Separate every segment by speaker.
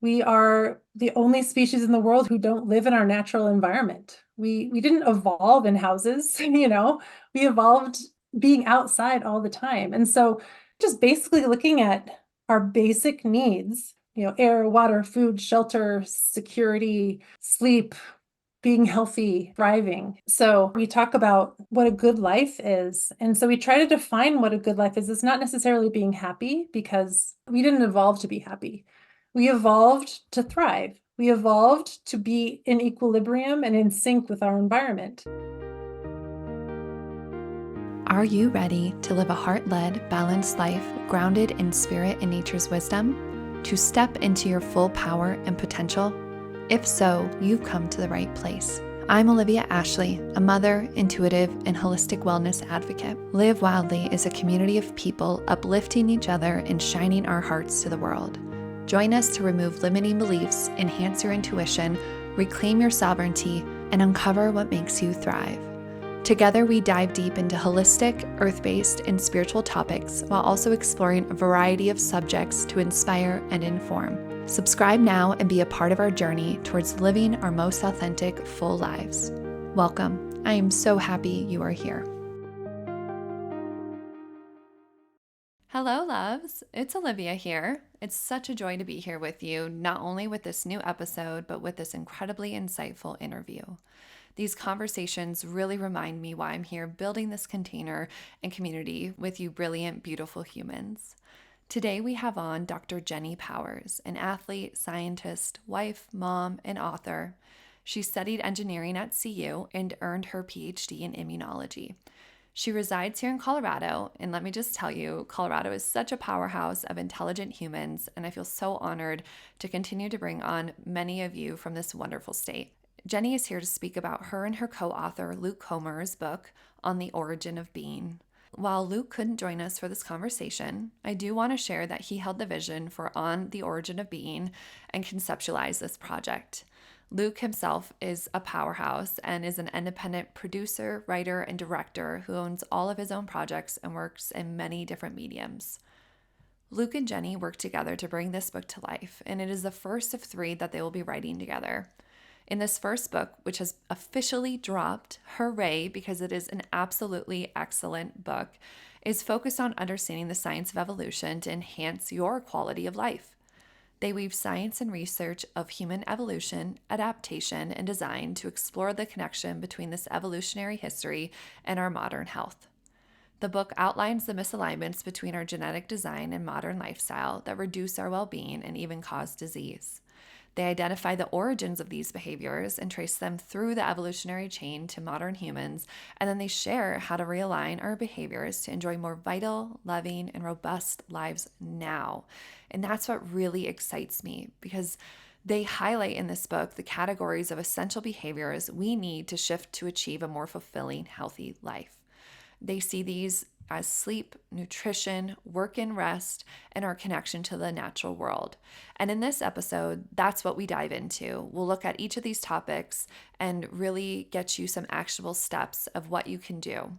Speaker 1: We are the only species in the world who don't live in our natural environment. We didn't evolve in houses, we evolved being outside all the time. And so just basically looking at our basic needs, air, water, food, shelter, security, sleep, being healthy, thriving. So we talk about what a good life is. And so we try to define what a good life is. It's not necessarily being happy because we didn't evolve to be happy. We evolved to thrive. We evolved to be in equilibrium and in sync with our environment.
Speaker 2: Are you ready to live a heart-led, balanced life grounded in spirit and nature's wisdom? To step into your full power and potential? If so, you've come to the right place. I'm Olivia Ashley, a mother, intuitive, and holistic wellness advocate. Live Wildly is a community of people uplifting each other and shining our hearts to the world. Join us to remove limiting beliefs, enhance your intuition, reclaim your sovereignty, and uncover what makes you thrive. Together, we dive deep into holistic, earth-based, and spiritual topics while also exploring a variety of subjects to inspire and inform. Subscribe now and be a part of our journey towards living our most authentic, full lives. Welcome. I am so happy you are here. Hello, loves. It's Olivia here. It's such a joy to be here with you, not only with this new episode, but with this incredibly insightful interview. These conversations really remind me why I'm here building this container and community with you brilliant, beautiful humans. Today we have on Dr. Jenny Powers, an athlete, scientist, wife, mom, and author. She studied engineering at CU and earned her PhD in immunology. She resides here in Colorado, and let me just tell you, Colorado is such a powerhouse of intelligent humans, and I feel so honored to continue to bring on many of you from this wonderful state. Jenny is here to speak about her and her co-author, Luke Comer's book, On the Origin of Being. While Luke couldn't join us for this conversation, I do want to share that he held the vision for On the Origin of Being and conceptualized this project. Luke himself is a powerhouse and is an independent producer, writer, and director who owns all of his own projects and works in many different mediums. Luke and Jenny worked together to bring this book to life, and it is the first of 3 that they will be writing together. In this first book, which has officially dropped, hooray, because it is an absolutely excellent book, is focused on understanding the science of evolution to enhance your quality of life. They weave science and research of human evolution, adaptation, and design to explore the connection between this evolutionary history and our modern health. The book outlines the misalignments between our genetic design and modern lifestyle that reduce our well-being and even cause disease. They identify the origins of these behaviors and trace them through the evolutionary chain to modern humans, and then they share how to realign our behaviors to enjoy more vital, loving, and robust lives now. And that's what really excites me, because they highlight in this book the categories of essential behaviors we need to shift to achieve a more fulfilling, healthy life. They see these as sleep, nutrition, work and rest, and our connection to the natural world. And in this episode, that's what we dive into. We'll look at each of these topics and really get you some actionable steps of what you can do.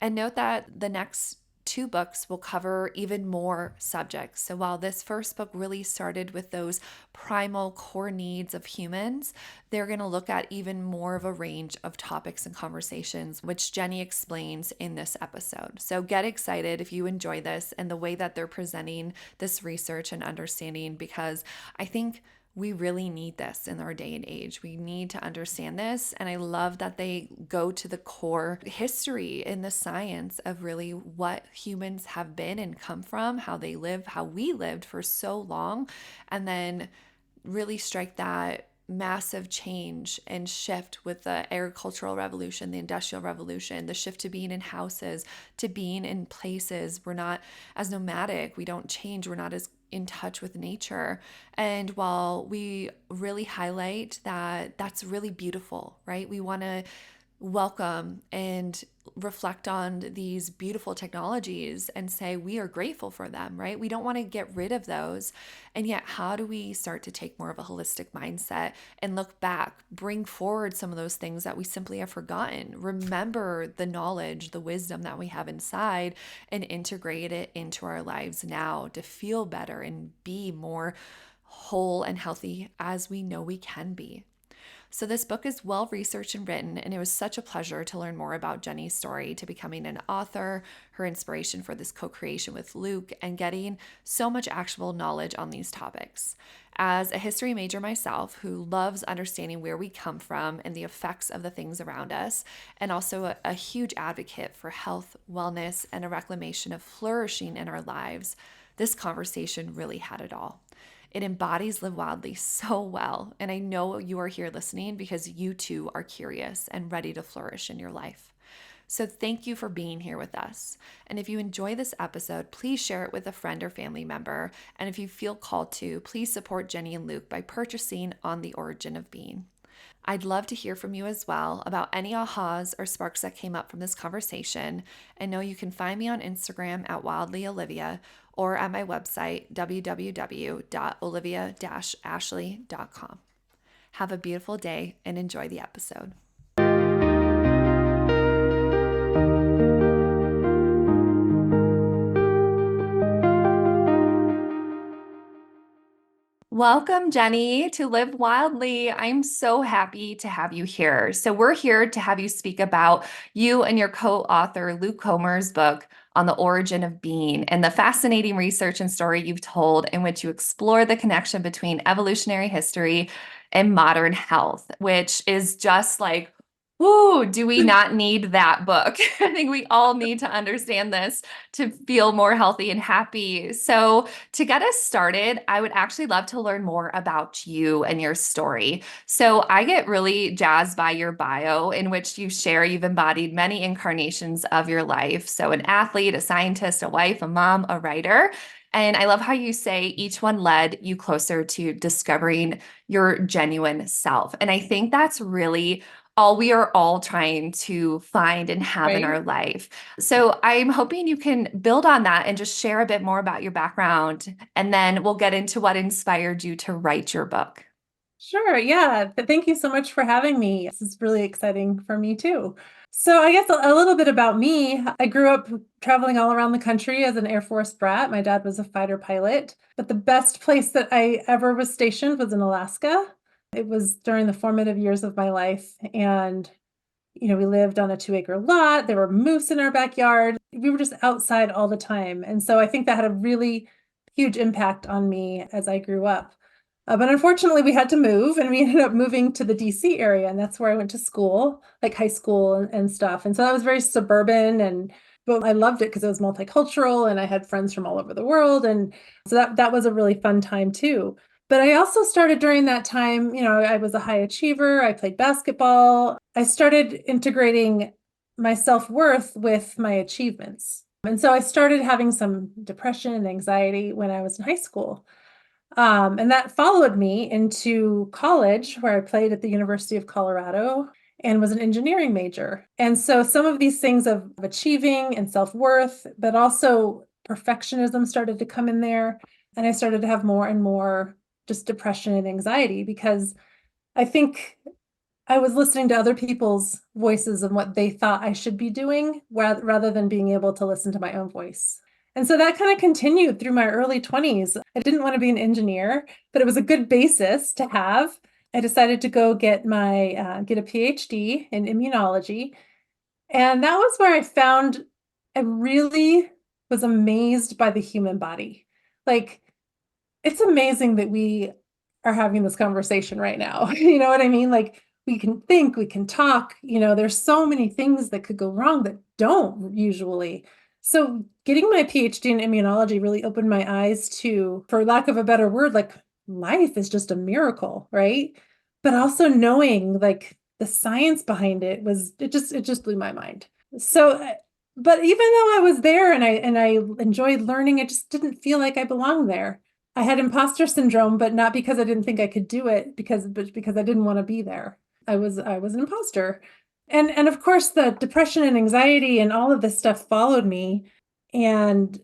Speaker 2: And note that the next 2 books will cover even more subjects. So while this first book really started with those primal core needs of humans, they're going to look at even more of a range of topics and conversations, which Jenny explains in this episode. So get excited if you enjoy this and the way that they're presenting this research and understanding, because I think we really need this in our day and age. We need to understand this. And I love that they go to the core history in the science of really what humans have been and come from, how they live, how we lived for so long, and then really strike that massive change and shift with the agricultural revolution, the industrial revolution, the shift to being in houses, to being in places. We're not as nomadic. We don't change. We're not as in touch with nature. And while we really highlight that that's really beautiful, right? We want to welcome and reflect on these beautiful technologies and say we are grateful for them, right? We don't want to get rid of those. And yet, how do we start to take more of a holistic mindset and look back, bring forward some of those things that we simply have forgotten, remember the knowledge, the wisdom that we have inside, and integrate it into our lives now to feel better and be more whole and healthy as we know we can be. So, this book is well researched and written, and it was such a pleasure to learn more about Jenny's story to becoming an author, her inspiration for this co creation with Luke, and getting so much actionable knowledge on these topics. As a history major myself who loves understanding where we come from and the effects of the things around us, and also a huge advocate for health, wellness, and a reclamation of flourishing in our lives, this conversation really had it all. It embodies Live Wildly so well. And I know you are here listening because you too are curious and ready to flourish in your life. So thank you for being here with us. And if you enjoy this episode, please share it with a friend or family member. And if you feel called to, please support Jenny and Luke by purchasing On the Origin of Being. I'd love to hear from you as well about any ahas or sparks that came up from this conversation. And know you can find me on Instagram at wildlyolivia or at my website, www.olivia-ashley.com. Have a beautiful day and enjoy the episode. Welcome, Jenny, to Live Wildly. I'm so happy to have you here. So, we're here to have you speak about you and your co author, Luke Comer's book on the origin of being and the fascinating research and story you've told, in which you explore the connection between evolutionary history and modern health, which is just like, ooh, do we not need that book? I think we all need to understand this to feel more healthy and happy. So, to get us started, I would actually love to learn more about you and your story. So I get really jazzed by your bio, in which you share you've embodied many incarnations of your life. So, an athlete, a scientist, a wife, a mom, a writer. And I love how you say each one led you closer to discovering your genuine self. And I think that's really all we are all trying to find and have in
Speaker 1: Right?
Speaker 2: our life. So I'm hoping you can build on that and just share a bit more about your background, and then we'll get into what inspired you to write your book.
Speaker 1: Sure. Yeah. Thank you so much for having me. This is really exciting for me too. So, I guess a little bit about me. I grew up traveling all around the country as an Air Force brat. My dad was a fighter pilot, but the best place that I ever was stationed was in Alaska. It was during the formative years of my life. And we lived on a 2-acre lot. There were moose in our backyard. We were just outside all the time. And so I think that had a really huge impact on me as I grew up. But unfortunately, we had to move and we ended up moving to the DC area. And that's where I went to school, like high school and stuff. And so that was very suburban. But I loved it because it was multicultural and I had friends from all over the world. And so that was a really fun time too. But I also started during that time, I was a high achiever. I played basketball. I started integrating my self-worth with my achievements. And so I started having some depression and anxiety when I was in high school. And that followed me into college, where I played at the University of Colorado and was an engineering major. And so some of these things of achieving and self-worth, but also perfectionism started to come in there. And I started to have more and more just depression and anxiety because I think I was listening to other people's voices and what they thought I should be doing rather than being able to listen to my own voice. And so that kind of continued through my early 20s. I didn't want to be an engineer, but it was a good basis to have. I decided to go get a PhD in immunology. And that was where I found I really was amazed by the human body. Like, it's amazing that we are having this conversation right now. You know what I mean? Like, we can think, we can talk, there's so many things that could go wrong that don't usually. So getting my PhD in immunology really opened my eyes to, for lack of a better word, like life is just a miracle, right? But also knowing like the science behind it just blew my mind. So but even though I was there and I enjoyed learning, it just didn't feel like I belonged there. I had imposter syndrome, but not because I didn't think I could do it, but because I didn't want to be there. I was an imposter. And of course the depression and anxiety and all of this stuff followed me. And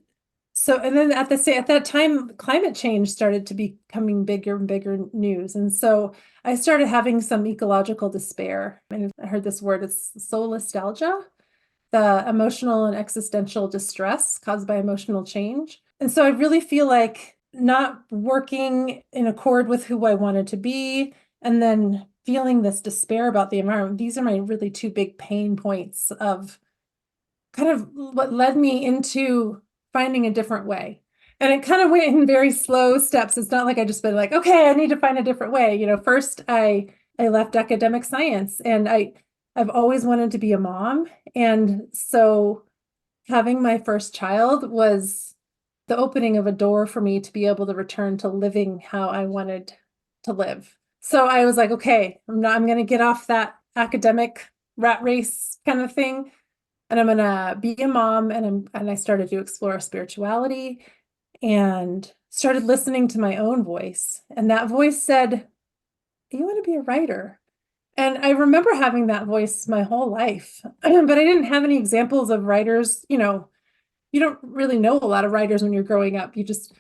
Speaker 1: and then at that time, climate change started to be becoming bigger and bigger news. And so I started having some ecological despair. And I heard this word, it's solastalgia, the emotional and existential distress caused by emotional change. And so I really feel like not working in accord with who I wanted to be, and then feeling this despair about the environment. These are my really two big pain points of kind of what led me into finding a different way. And it kind of went in very slow steps. It's not like I just been like, okay, I need to find a different way. First I left academic science, and I've always wanted to be a mom. And so having my first child was the opening of a door for me to be able to return to living how I wanted to live. So I was like, okay, I'm going to get off that academic rat race kind of thing, and I'm going to be a mom. And I started to explore spirituality and started listening to my own voice. And that voice said, you want to be a writer. And I remember having that voice my whole life, but I didn't have any examples of writers. You don't really know a lot of writers when you're growing up. You just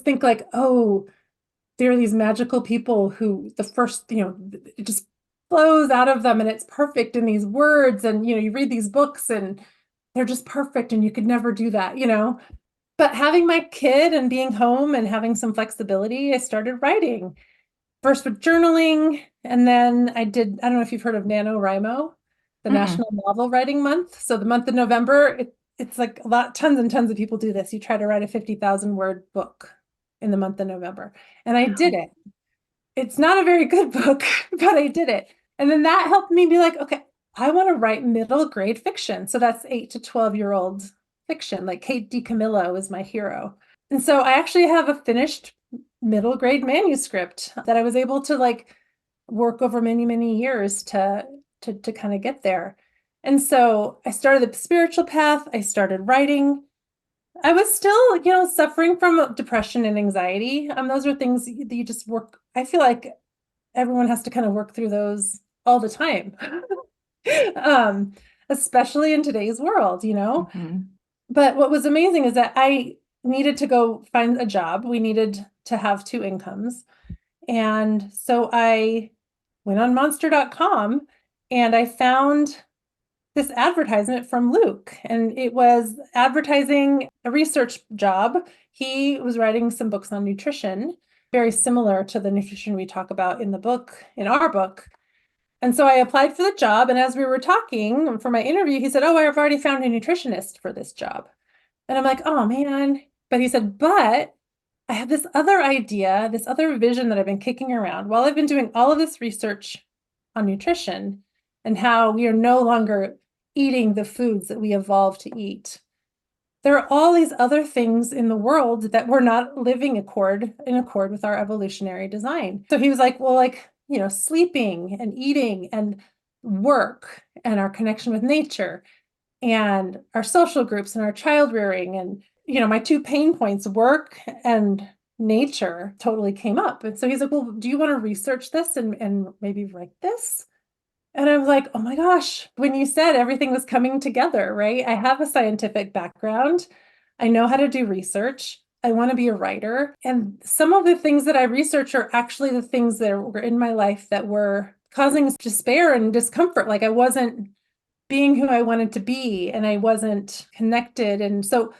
Speaker 1: think like, oh, there are these magical people who the first, it just flows out of them and it's perfect in these words. And you read these books and they're just perfect and you could never do that. But having my kid and being home and having some flexibility, I started writing. First with journaling, and then I don't know if you've heard of NaNoWriMo, the
Speaker 2: Mm-mm.
Speaker 1: National Novel Writing Month. So the month of November, it's like tons and tons of people do this. You try to write a 50,000 word book in the month of November. And I did it. It's not a very good book, but I did it. And then that helped me be like, okay, I want to write middle grade fiction. So that's 8 to 12-year-old fiction. Like Kate DiCamillo is my hero. And so I actually have a finished middle grade manuscript that I was able to like work over many, many years to kind of get there. And so I started the spiritual path. I started writing. I was still, suffering from depression and anxiety. Those are things that you just work. I feel like everyone has to kind of work through those all the time. um, Especially in today's world.
Speaker 2: Mm-hmm.
Speaker 1: But what was amazing is that I needed to go find a job. We needed to have two incomes. And so I went on monster.com and I found this advertisement from Luke, and it was advertising a research job. He was writing some books on nutrition, very similar to the nutrition we talk about in our book. And so I applied for the job. And as we were talking for my interview, he said, oh, I've already found a nutritionist for this job. And I'm like, oh man. But he said, but I have this other idea, this other vision that I've been kicking around while I've been doing all of this research on nutrition and how we are no longer eating the foods that we evolved to eat. There are all these other things in the world that we're not living in accord with our evolutionary design. So he was like, well, like, sleeping and eating and work and our connection with nature and our social groups and our child rearing. And my two pain points, work and nature, totally came up. And so he's like, well, do you want to research this and maybe write this? And I was like, oh my gosh, when you said everything was coming together, right? I have a scientific background. I know how to do research. I want to be a writer. And some of the things that I research are actually the things that were in my life that were causing despair and discomfort. Like I wasn't being who I wanted to be and I wasn't connected. And so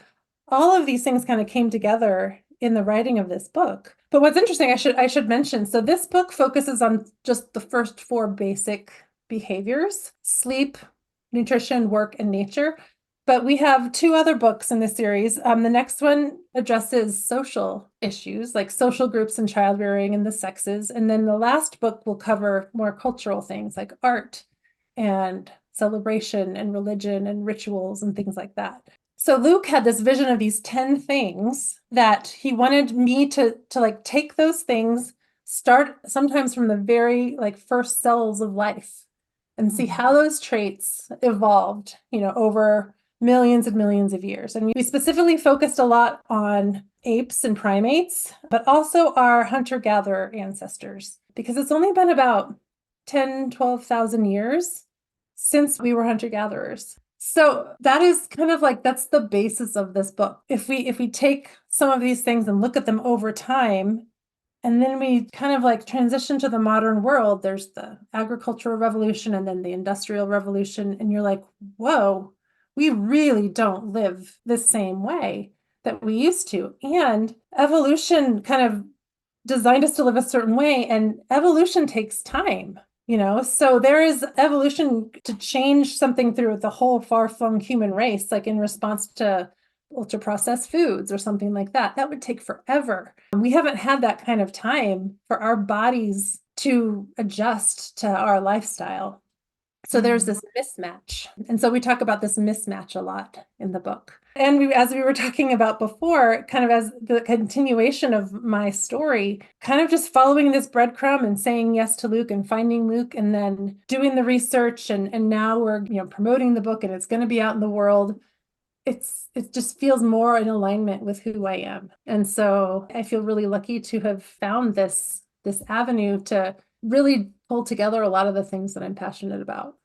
Speaker 1: all of these things kind of came together in the writing of this book. But what's interesting, I should mention, so this book focuses on just the first four basic behaviors: sleep, nutrition, work, and nature. But we have two other books in this series. The next one addresses social issues like social groups and child rearing and the sexes. And then the last book will cover more cultural things like art and celebration and religion and rituals and things like that. So Luke had this vision of these 10 things that he wanted me to like take those things, start sometimes from the very like first cells of life and see how those traits evolved, over millions and millions of years. And we specifically focused a lot on apes and primates, but also our hunter-gatherer ancestors, because it's only been about 10, 12,000 years since we were hunter-gatherers. So that is kind of like, that's the basis of this book. If we take some of these things and look at them over time, and then we kind of like transition to the modern world, there's the agricultural revolution and then the industrial revolution. And you're like, whoa, we really don't live the same way. that we used to. And evolution kind of designed us to live a certain way, and evolution takes time. So there is evolution to change something through the whole far-flung human race, like in response to ultra processed foods or something like that. That would take forever. We haven't had that kind of time for our bodies to adjust to our lifestyle. So there's
Speaker 2: Mm.
Speaker 1: this mismatch. And so we talk about this mismatch a lot in the book. And as we were talking about before, kind of as the continuation of my story, kind of just following this breadcrumb and saying yes to Luke and finding Luke and then doing the research. And now we're, promoting the book and it's going to be out in the world. It just feels more in alignment with who I am. And so I feel really lucky to have found this avenue to really pull together a lot of the things that I'm passionate about.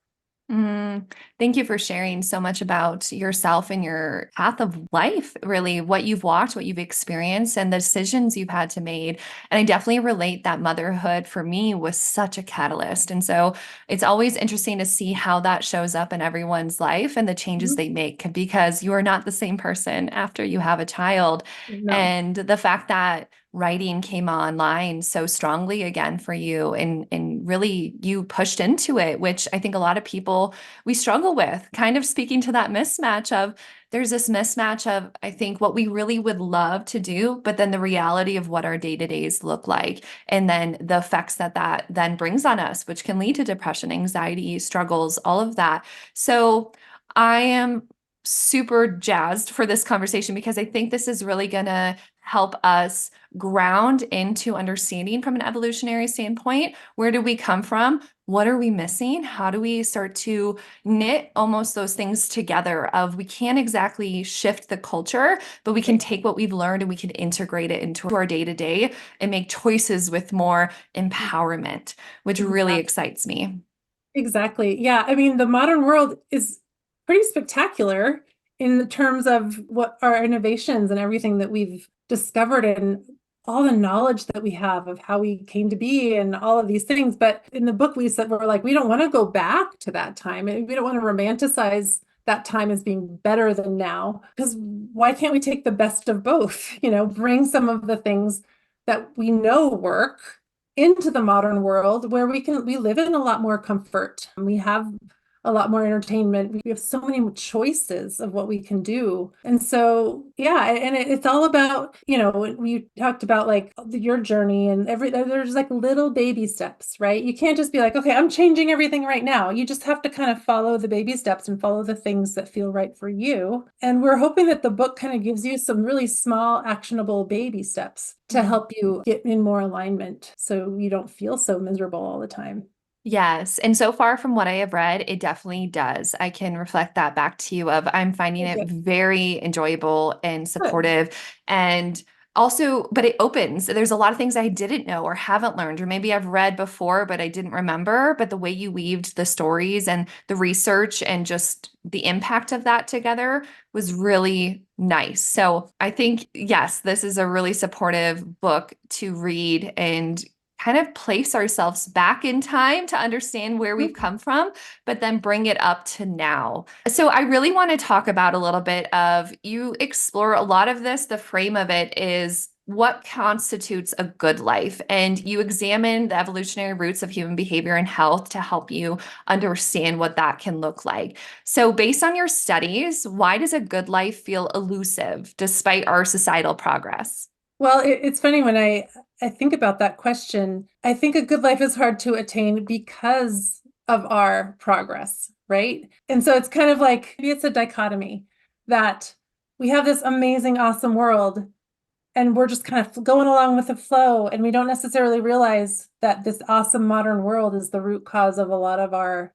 Speaker 2: Mm, thank you for sharing so much about yourself and your path of life, really, what you've walked, what you've experienced, and the decisions you've had to make. And I definitely relate that motherhood for me was such a catalyst. And so it's always interesting to see how that shows up in everyone's life and the changes
Speaker 1: Mhm.
Speaker 2: they make because you are not the same person after you have a child.
Speaker 1: No.
Speaker 2: And the fact that writing came online so strongly again for you and really you pushed into it, which I think a lot of people we struggle with, kind of speaking to that mismatch of there's this mismatch of I think what we really would love to do, but then the reality of what our day-to-days look like and then the effects that that then brings on us, which can lead to depression, anxiety, struggles, all of that. So I am super jazzed for this conversation because I think this is really going to help us ground into understanding from an evolutionary standpoint. Where do we come from? What are we missing? How do we start to knit almost those things together of we can't exactly shift the culture, but we can
Speaker 1: Right.
Speaker 2: take what we've learned and we can integrate it into our day to day and make choices with more empowerment, which really
Speaker 1: Exactly.
Speaker 2: excites me.
Speaker 1: Exactly. Yeah. I mean, the modern world is pretty spectacular in the terms of what our innovations and everything that we've discovered and all the knowledge that we have of how we came to be and all of these things. But in the book, we said we're like, we don't want to go back to that time. We don't want to romanticize that time as being better than now. Because why can't we take the best of both? Bring some of the things that we know work into the modern world where we live in a lot more comfort. We have a lot more entertainment. We have so many choices of what we can do. And so, yeah, and it's all about, we talked about like your journey and there's like little baby steps, right? You can't just be like, okay, I'm changing everything right now. You just have to kind of follow the baby steps and follow the things that feel right for you. And we're hoping that the book kind of gives you some really small, actionable baby steps to
Speaker 2: Mhm.
Speaker 1: help you get in more alignment so you don't feel so miserable all the time.
Speaker 2: Yes. And so far from what I have read, it definitely does. I can reflect that back to you of I'm finding it
Speaker 1: Okay,
Speaker 2: very enjoyable and
Speaker 1: good.
Speaker 2: supportive and also, but it opens. There's a lot of things I didn't know or haven't learned, or maybe I've read before, but I didn't remember. But the way you weaved the stories and the research and just the impact of that together was really nice. So I think, yes, this is a really supportive book to read and kind of place ourselves back in time to understand where we've come from, but then bring it up to now. So I really want to talk about a little bit of you explore a lot of this. The frame of it is what constitutes a good life. And you examine the evolutionary roots of human behavior and health to help you understand what that can look like. So, based on your studies, why does a good life feel elusive despite our societal progress?
Speaker 1: Well, it's funny when I think about that question. I think a good life is hard to attain because of our progress, right? And so it's kind of like maybe it's a dichotomy that we have this amazing, awesome world, and we're just kind of going along with the flow, and we don't necessarily realize that this awesome modern world is the root cause of a lot of our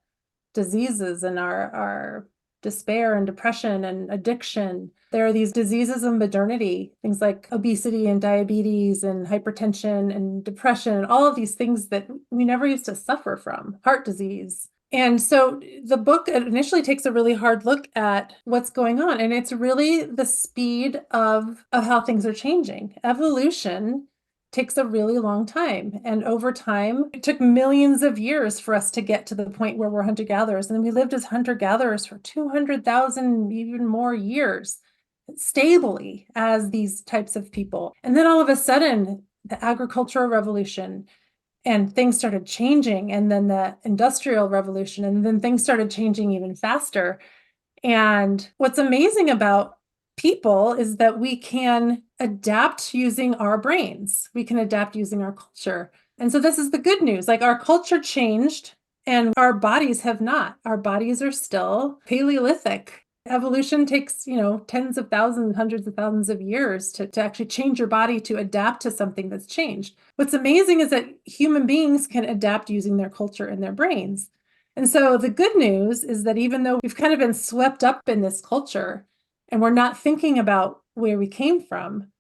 Speaker 1: diseases and our despair and depression and addiction. There are these diseases of modernity, things like obesity and diabetes and hypertension and depression, and all of these things that we never used to suffer from, heart disease. And so the book initially takes a really hard look at what's going on. And it's really the speed of how things are changing. Evolution takes a really long time. And over time, it took millions of years for us to get to the point where we're hunter gatherers. And we lived as hunter gatherers for 200,000, even more years. stably as these types of people. And then all of a sudden, the agricultural revolution and things started changing, and then the industrial revolution, and then things started changing even faster. And what's amazing about people is that we can adapt using our brains. We can adapt using our culture. And so this is the good news. Like our culture changed and our bodies have not. Our bodies are still Paleolithic. Evolution takes, tens of thousands, hundreds of thousands of years to actually change your body to adapt to something that's changed. What's amazing is that human beings can adapt using their culture and their brains. And so the good news is that even though we've kind of been swept up in this culture and we're not thinking about where we came from,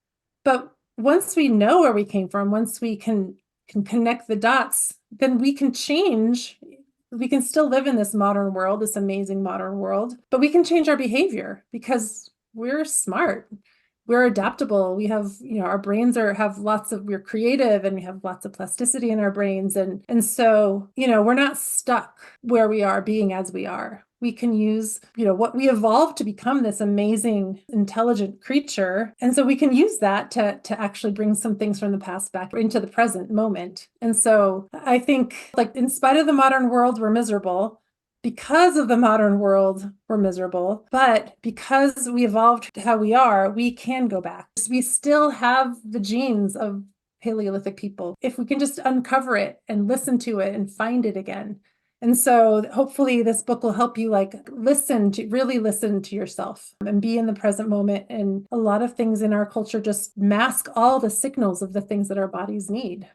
Speaker 1: but once we know where we came from, once we can connect the dots, then we can change. We can still live in this modern world, this amazing modern world, but we can change our behavior because we're smart. We're adaptable. We have, our brains have we're creative and we have lots of plasticity in our brains. And so, we're not stuck where we are being as we are. We can use, what we evolved to become this amazing, intelligent creature. And so we can use that to actually bring some things from the past back into the present moment. And so I think, like, in spite of the modern world, we're miserable. Because of the modern world, we're miserable. But because we evolved to how we are, we can go back. We still have the genes of Paleolithic people if we can just uncover it and listen to it and find it again. And so hopefully this book will help you really listen to yourself and be in the present moment. And a lot of things in our culture just mask all the signals of the things that our bodies need.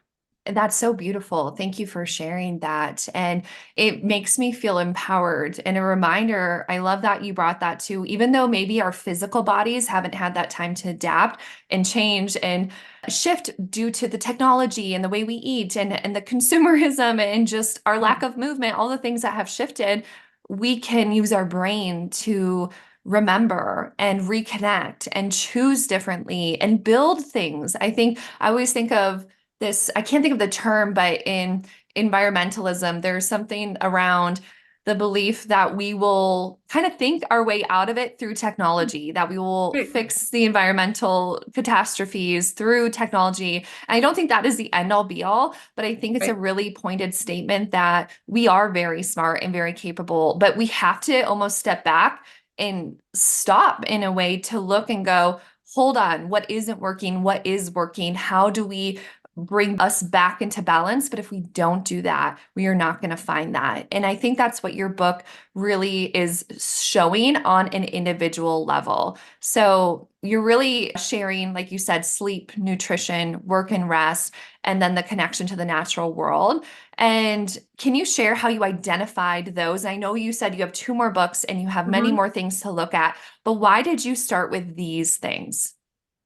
Speaker 2: That's so beautiful. Thank you for sharing that. And it makes me feel empowered and a reminder. I love that you brought that too, even though maybe our physical bodies haven't had that time to adapt and change and shift due to the technology and the way we eat and the consumerism and just our lack of movement, all the things that have shifted. We can use our brain to remember and reconnect and choose differently and build things. I always think of this, I can't think of the term, but in environmentalism, there's something around the belief that we will kind of think our way out of it through technology, that we will
Speaker 1: Right.
Speaker 2: fix the environmental catastrophes through technology. And I don't think that is the end all be all, but I think it's a
Speaker 1: Right.
Speaker 2: really pointed statement that we are very smart and very capable, but we have to almost step back and stop in a way to look and go, hold on, what isn't working? What is working? How do we bring us back into balance? But if we don't do that, we are not going to find that. And I think that's what your book really is showing on an individual level. So you're really sharing, like you said, sleep, nutrition, work and rest, and then the connection to the natural world. And can you share how you identified those? I know you said you have two more books and you have many
Speaker 1: Mhm.
Speaker 2: more things to look at, but why did you start with these things?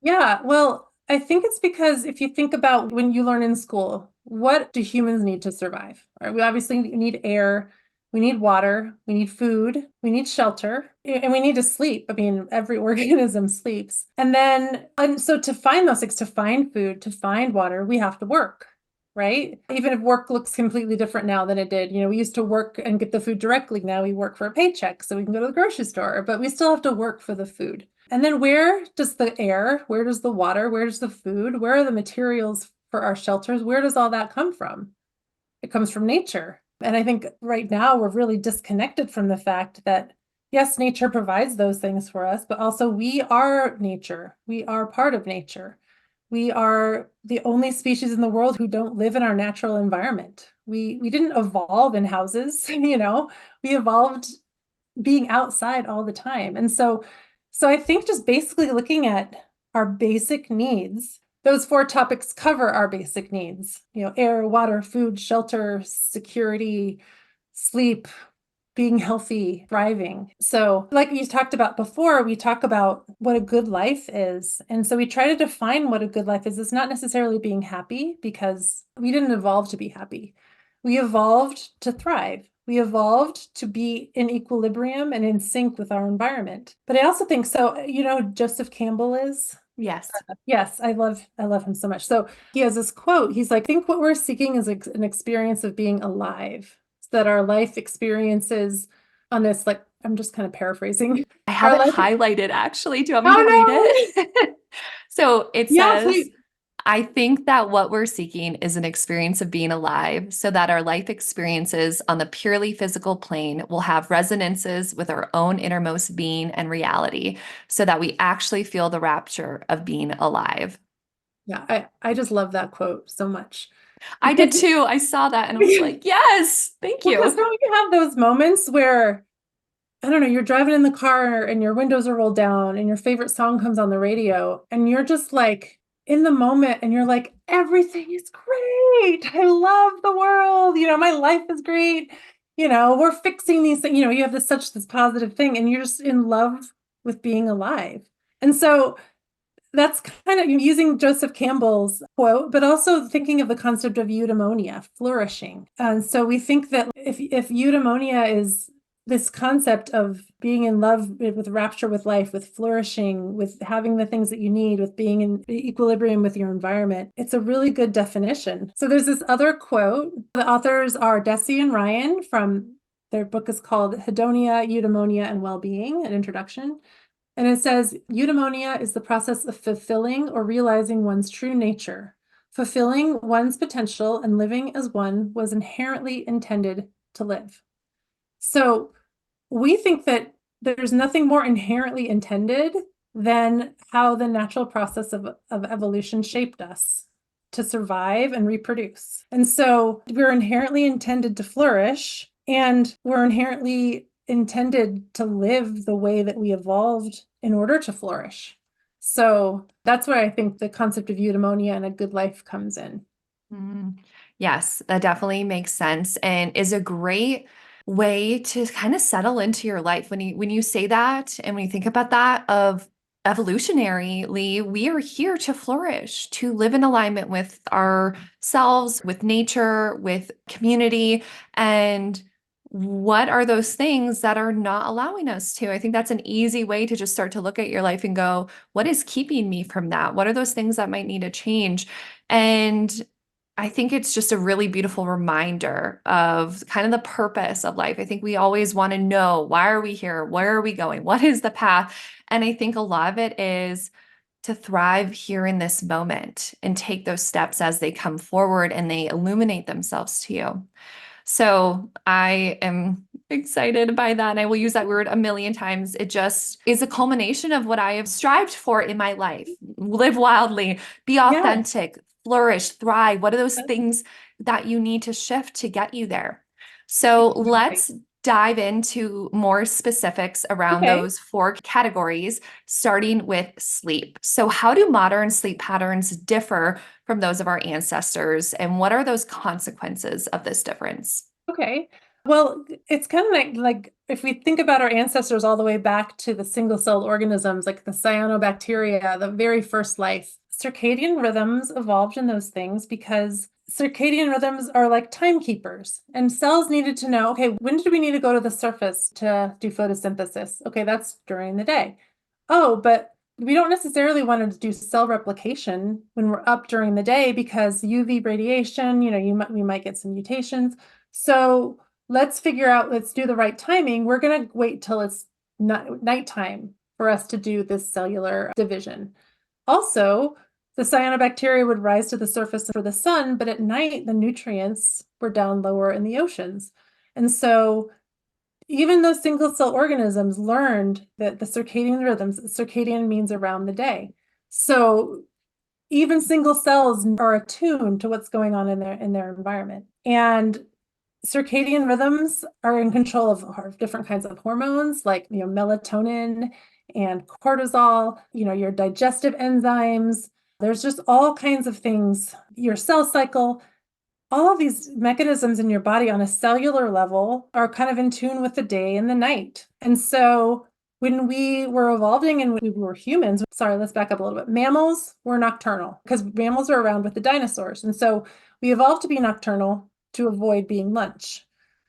Speaker 1: Yeah, well, I think it's because if you think about when you learn in school, what do humans need to survive? Right? We obviously need air, we need water, we need food, we need shelter, and we need to sleep. I mean, every organism sleeps. And so to find those things, to find food, to find water, we have to work, right? Even if work looks completely different now than it did. We used to work and get the food directly. Now we work for a paycheck so we can go to the grocery store, but we still have to work for the food. And then where does the air, where does the water, where does the food, where are the materials for our shelters? Where does all that come from? It comes from nature. And I think right now we're really disconnected from the fact that, yes, nature provides those things for us, but also we are nature. We are part of nature. We are the only species in the world who don't live in our natural environment. We didn't evolve in houses, we evolved being outside all the time. And so I think just basically looking at our basic needs, those four topics cover our basic needs, air, water, food, shelter, security, sleep, being healthy, thriving. So, like you talked about before, we talk about what a good life is. And so we try to define what a good life is. It's not necessarily being happy because we didn't evolve to be happy. We evolved to thrive. We evolved to be in equilibrium and in sync with our environment. But I also think so, Joseph Campbell is.
Speaker 2: Yes.
Speaker 1: Yes, I love him so much. So he has this quote. He's like, I think what we're seeking is an experience of being alive, so that our life experiences on this like I'm just kind of paraphrasing.
Speaker 2: I have
Speaker 1: Our
Speaker 2: it
Speaker 1: life.
Speaker 2: highlighted actually. Do you want me to read
Speaker 1: Oh no.
Speaker 2: it? So it
Speaker 1: Yeah,
Speaker 2: says,
Speaker 1: please.
Speaker 2: I think that what we're seeking is an experience of being alive so that our life experiences on the purely physical plane will have resonances with our own innermost being and reality so that we actually feel the rapture of being alive.
Speaker 1: Yeah, I just love that quote so much
Speaker 2: I did
Speaker 1: because
Speaker 2: too. I saw that and I was
Speaker 1: because
Speaker 2: like, yes, thank you.
Speaker 1: don't you have those moments where I don't know, you're driving in the car and your windows are rolled down and your favorite song comes on the radio and you're just like in the moment and you're like, everything is great. I love the world. My life is great. We're fixing these things. You have this positive thing and you're just in love with being alive. And so that's kind of using Joseph Campbell's quote, but also thinking of the concept of eudaimonia, flourishing. And so we think that if eudaimonia is this concept of being in love with rapture with life, with flourishing, with having the things that you need, with being in equilibrium with your environment, it's a really good definition. So there's this other quote. The authors are Deci and Ryan from their book is called Hedonia, Eudaimonia, and Wellbeing, an introduction. And it says, eudaimonia is the process of fulfilling or realizing one's true nature, fulfilling one's potential and living as one was inherently intended to live. So we think that there's nothing more inherently intended than how the natural process of evolution shaped us to survive and reproduce. And so we're inherently intended to flourish and we're inherently intended to live the way that we evolved in order to flourish. So that's where I think the concept of eudaimonia and a good life comes in.
Speaker 2: Mm. Yes, that definitely makes sense and is a great way to kind of settle into your life when you say that and when you think about that of evolutionarily, we are here to flourish, to live in alignment with ourselves, with nature, with community, and what are those things that are not allowing us to? I think that's an easy way to just start to look at your life and go, what is keeping me from that? What are those things that might need to change? And I think it's just a really beautiful reminder of kind of the purpose of life. I think we always want to know, why are we here? Where are we going? What is the path? And I think a lot of it is to thrive here in this moment and take those steps as they come forward and they illuminate themselves to you. So I am excited by that. And I will use that word a million times. It just is a culmination of what I have strived for in my life. Live wildly, be
Speaker 1: Yeah.
Speaker 2: authentic, flourish, thrive. What are those things that you need to shift to get you there? So
Speaker 1: Exactly.
Speaker 2: let's dive into more specifics around
Speaker 1: Okay.
Speaker 2: those four categories, starting with sleep. So, how do modern sleep patterns differ from those of our ancestors, and what are those consequences of this difference?
Speaker 1: Okay. Well, it's kind of like if we think about our ancestors all the way back to the single-celled organisms, like the cyanobacteria, the very first life, circadian rhythms evolved in those things because circadian rhythms are like timekeepers, and cells needed to know, okay, when do we need to go to the surface to do photosynthesis? Okay, that's during the day. Oh, but we don't necessarily want to do cell replication when we're up during the day because UV radiation, we might get some mutations. So let's do the right timing. We're going to wait till it's nighttime for us to do this cellular division. Also, the cyanobacteria would rise to the surface for the sun, but at night, the nutrients were down lower in the oceans. And so even those single cell organisms learned that the circadian rhythms, circadian means around the day. So even single cells are attuned to what's going on in their environment. And circadian rhythms are in control of different kinds of hormones like melatonin and cortisol, your digestive enzymes. There's just all kinds of things, your cell cycle, all of these mechanisms in your body on a cellular level are kind of in tune with the day and the night. And so when we were evolving and we were humans, sorry, let's back up a little bit. Mammals were nocturnal because mammals are around with the dinosaurs. And so we evolved to be nocturnal to avoid being lunch.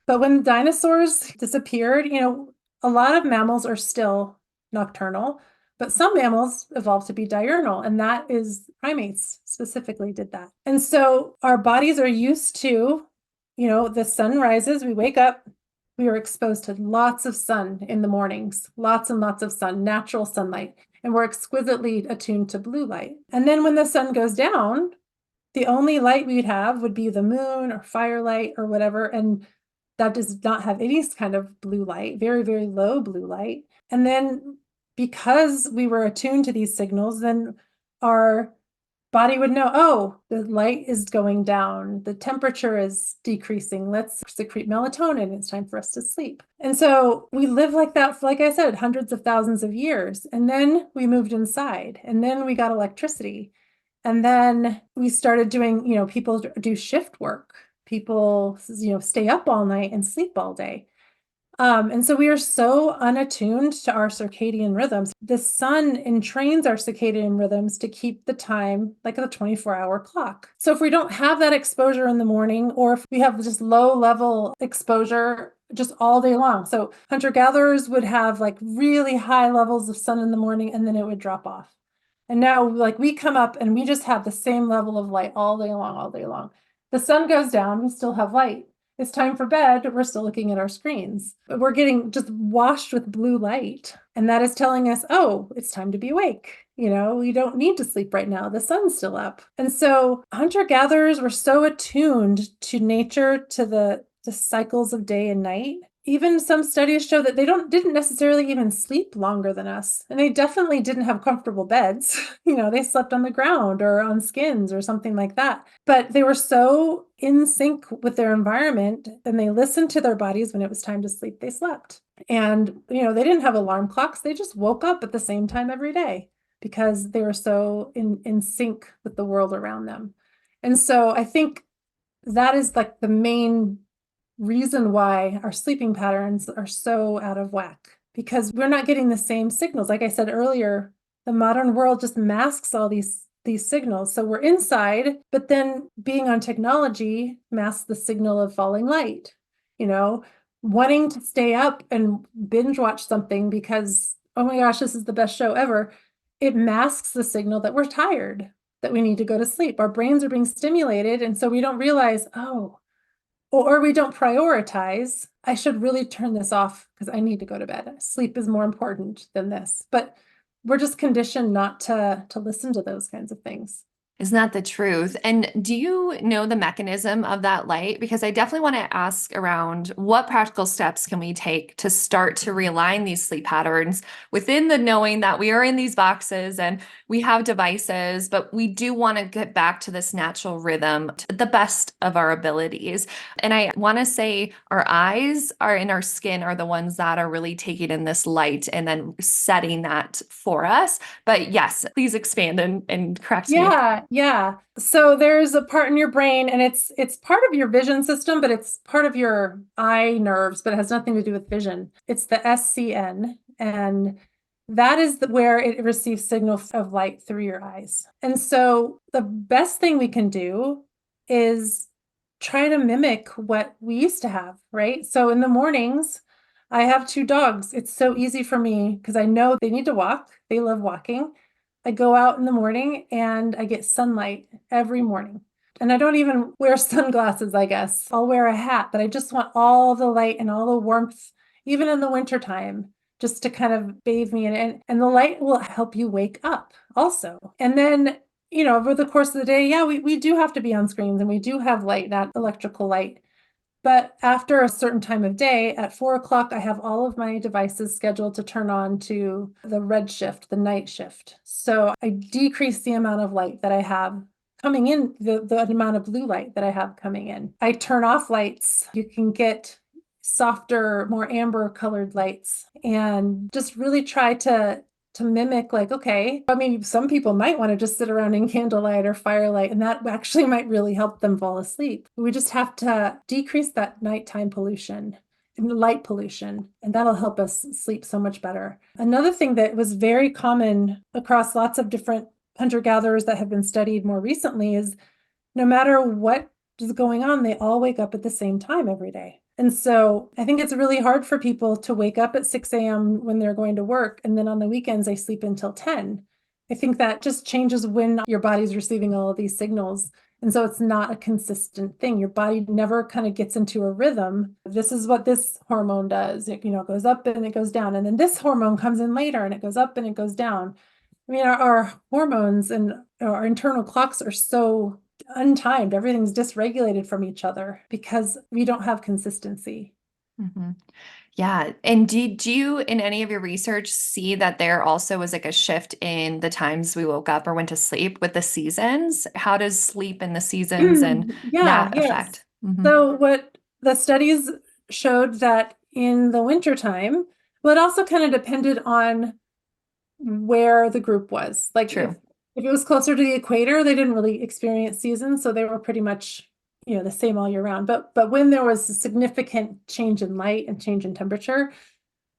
Speaker 1: But when dinosaurs disappeared, a lot of mammals are still nocturnal, but some mammals evolved to be diurnal, and that is primates specifically did that. And so our bodies are used to, the sun rises, we wake up, We are exposed to lots of sun in the mornings, lots and lots of sun, natural sunlight, and we're exquisitely attuned to blue light. And then when the sun goes down, the only light we'd have would be the moon or firelight or whatever. And that does not have any kind of blue light, very, very low blue light. And then because we were attuned to these signals, then our body would know, oh, the light is going down, the temperature is decreasing, let's secrete melatonin, it's time for us to sleep. And so we live like that for, like I said, hundreds of thousands of years. And then we moved inside, and then we got electricity. And then we started doing, people do shift work. People, stay up all night and sleep all day. And so we are so unattuned to our circadian rhythms. The sun entrains our circadian rhythms to keep the time like a 24-hour clock. So if we don't have that exposure in the morning, or if we have just low level exposure just all day long. So hunter-gatherers would have like really high levels of sun in the morning, and then it would drop off. And now like we come up and we just have the same level of light all day long, all day long. The sun goes down, we still have light. It's time for bed, we're still looking at our screens. We're getting just washed with blue light. And that is telling us, oh, it's time to be awake. We don't need to sleep right now. The sun's still up. And so hunter-gatherers were so attuned to nature, to the cycles of day and night. Even some studies show that they didn't necessarily even sleep longer than us. And they definitely didn't have comfortable beds. They slept on the ground or on skins or something like that. But they were so in sync with their environment, and they listened to their bodies. When it was time to sleep, they slept. And, they didn't have alarm clocks. They just woke up at the same time every day because they were so in sync with the world around them. And so I think that is like the main reason why our sleeping patterns are so out of whack, because we're not getting the same signals. Like I said earlier, the modern world just masks all these signals. So we're inside, but then being on technology masks the signal of falling light, wanting to stay up and binge watch something because, oh my gosh, this is the best show ever. It masks the signal that we're tired, that we need to go to sleep. Our brains are being stimulated. And so we don't realize, oh, or we don't prioritize, I should really turn this off because I need to go to bed. Sleep is more important than this. But we're just conditioned not to listen to those kinds of things.
Speaker 2: Isn't that the truth? And do you know the mechanism of that light? Because I definitely want to ask around what practical steps can we take to start to realign these sleep patterns within the knowing that we are in these boxes and we have devices, but we do want to get back to this natural rhythm to the best of our abilities. And I want to say our eyes are in our skin are the ones that are really taking in this light and then setting that for us. But yes, please expand and correct me.
Speaker 1: Yeah. So there's a part in your brain, and it's part of your vision system, but it's part of your eye nerves, but it has nothing to do with vision. It's the SCN, and that is where it receives signals of light through your eyes. And so the best thing we can do is try to mimic what we used to have, right? So in the mornings, I have two dogs. It's so easy for me because I know they need to walk. They love walking. I go out in the morning and I get sunlight every morning. And I don't even wear sunglasses, I guess. I'll wear a hat, but I just want all the light and all the warmth, even in the wintertime, just to kind of bathe me in it. And the light will help you wake up also. And then, over the course of the day, yeah, we do have to be on screens and we do have light, that electrical light. But after a certain time of day, at 4 o'clock, I have all of my devices scheduled to turn on to the red shift, the night shift. So I decrease the amount of light that I have coming in, the amount of blue light that I have coming in. I turn off lights. You can get softer, more amber colored lights, and just really try to mimic, like, okay, I mean, some people might want to just sit around in candlelight or firelight, and that actually might really help them fall asleep. We just have to decrease that nighttime pollution and light pollution, and that'll help us sleep so much better. Another thing that was very common across lots of different hunter-gatherers that have been studied more recently is no matter what is going on, they all wake up at the same time every day. And so I think it's really hard for people to wake up at 6 a.m. when they're going to work, and then on the weekends they sleep until 10. I think that just changes when your body's receiving all of these signals. And so it's not a consistent thing. Your body never kind of gets into a rhythm. This is what this hormone does. It goes up and it goes down. And then this hormone comes in later and it goes up and it goes down. I mean, our hormones and our internal clocks are so untimed. Everything's dysregulated from each other because we don't have consistency.
Speaker 2: Hmm. Yeah. And did you, in any of your research, see that there also was like a shift in the times we woke up or went to sleep with the seasons? How does sleep and the seasons and
Speaker 1: Yeah,
Speaker 2: that
Speaker 1: yes.
Speaker 2: affect? Hmm.
Speaker 1: So what the studies showed that in the wintertime, well, it also kind of depended on where the group was. Like
Speaker 2: True.
Speaker 1: if it was closer to the equator, they didn't really experience seasons, so they were pretty much, the same all year round. But when there was a significant change in light and change in temperature,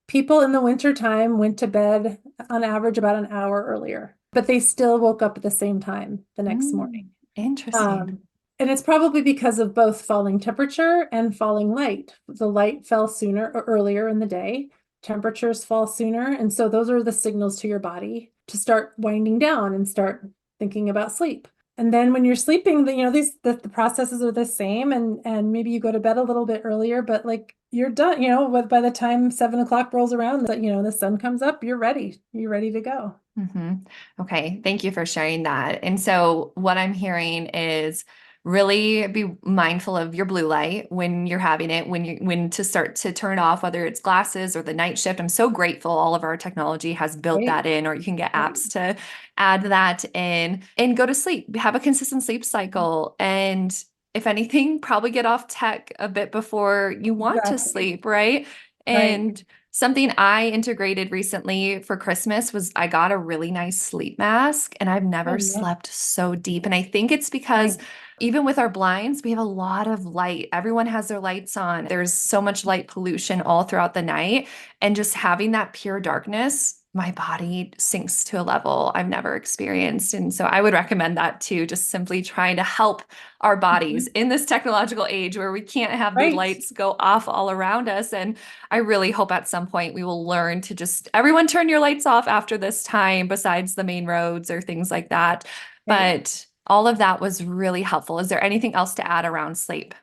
Speaker 1: people in the winter time went to bed on average about an hour earlier, but they still woke up at the same time the next morning.
Speaker 2: Interesting.
Speaker 1: Um, and it's probably because of both falling temperature and falling light. The light fell sooner or earlier in the day, temperatures fall sooner. And so those are the signals to your body to start winding down and start thinking about sleep. And then when you're sleeping, the processes are the same, and maybe you go to bed a little bit earlier, but like you're done, by the time 7 o'clock rolls around, the sun comes up, you're ready. You're ready to go.
Speaker 2: Hmm. Okay, thank you for sharing that. And so, what I'm hearing is really be mindful of your blue light when you're having it, when to start to turn off, whether it's glasses or the night shift. I'm so grateful all of our technology has built
Speaker 1: Right?
Speaker 2: that in, or you can get
Speaker 1: Right.
Speaker 2: apps to add that in and go to sleep. Have a consistent sleep cycle, and if anything, probably get off tech a bit before you want to
Speaker 1: Exactly.
Speaker 2: sleep, right?
Speaker 1: Right.
Speaker 2: And something I integrated recently for Christmas was I got a really nice sleep mask and I've never
Speaker 1: Oh, yeah.
Speaker 2: slept so deep. And I think it's because
Speaker 1: Right.
Speaker 2: even with our blinds, we have a lot of light. Everyone has their lights on. There's so much light pollution all throughout the night. And just having that pure darkness, my body sinks to a level I've never experienced. And so I would recommend that too, just simply trying to help our bodies
Speaker 1: Mhm.
Speaker 2: in this technological age where we can't have the
Speaker 1: Right.
Speaker 2: lights go off all around us. And I really hope at some point we will learn to just everyone turn your lights off after this time, besides the main roads or things like that.
Speaker 1: Right.
Speaker 2: But all of that was really helpful. Is there anything else to add around sleep?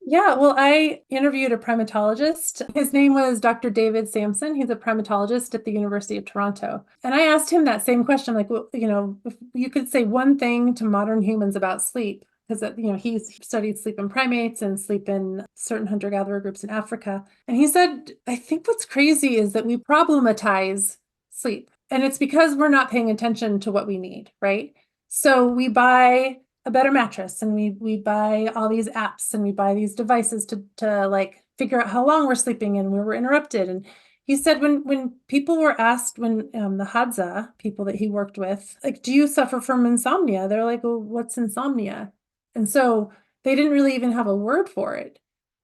Speaker 1: Yeah, well, I interviewed a primatologist. His name was Dr. David Sampson. He's a primatologist at the University of Toronto. And I asked him that same question, like, well, if you could say one thing to modern humans about sleep, because he's studied sleep in primates and sleep in certain hunter-gatherer groups in Africa. And he said, I think what's crazy is that we problematize sleep. And it's because we're not paying attention to what we need, right? So we buy a better mattress, and we buy all these apps, and we buy these devices to like figure out how long we're sleeping and where we're interrupted. And he said when people were asked, when the Hadza people that he worked with, like, do you suffer from insomnia? They're like, well, what's insomnia? And so they didn't really even have a word for it.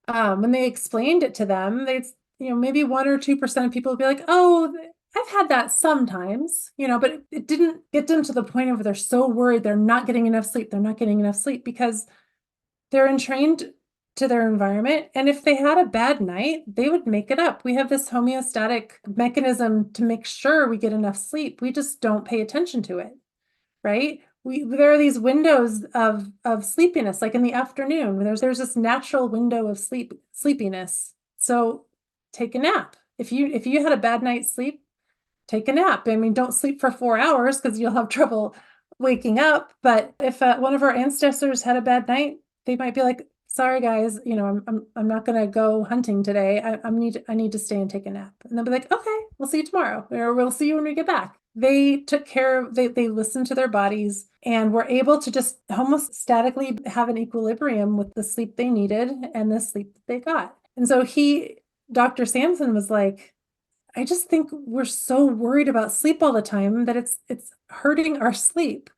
Speaker 1: When they explained it to them, maybe 1 or 2% of people would be like, oh, I've had that sometimes, but it didn't get them to the point of where they're so worried they're not getting enough sleep. They're not getting enough sleep because they're entrained to their environment. And if they had a bad night, they would make it up. We have this homeostatic mechanism to make sure we get enough sleep. We just don't pay attention to it, right? There are these windows of sleepiness, like in the afternoon, where there's this natural window of sleepiness. So take a nap. If you had a bad night's sleep, take a nap. I mean, don't sleep for 4 hours because you'll have trouble waking up. But if one of our ancestors had a bad night, they might be like, "Sorry, guys, I'm not gonna go hunting today. I need to stay and take a nap." And they'll be like, "Okay, we'll see you tomorrow, or we'll see you when we get back." They took care of. They listened to their bodies and were able to just almost statically have an equilibrium with the sleep they needed and the sleep that they got. And so Dr. Sampson was like, I just think we're so worried about sleep all the time that it's hurting our sleep.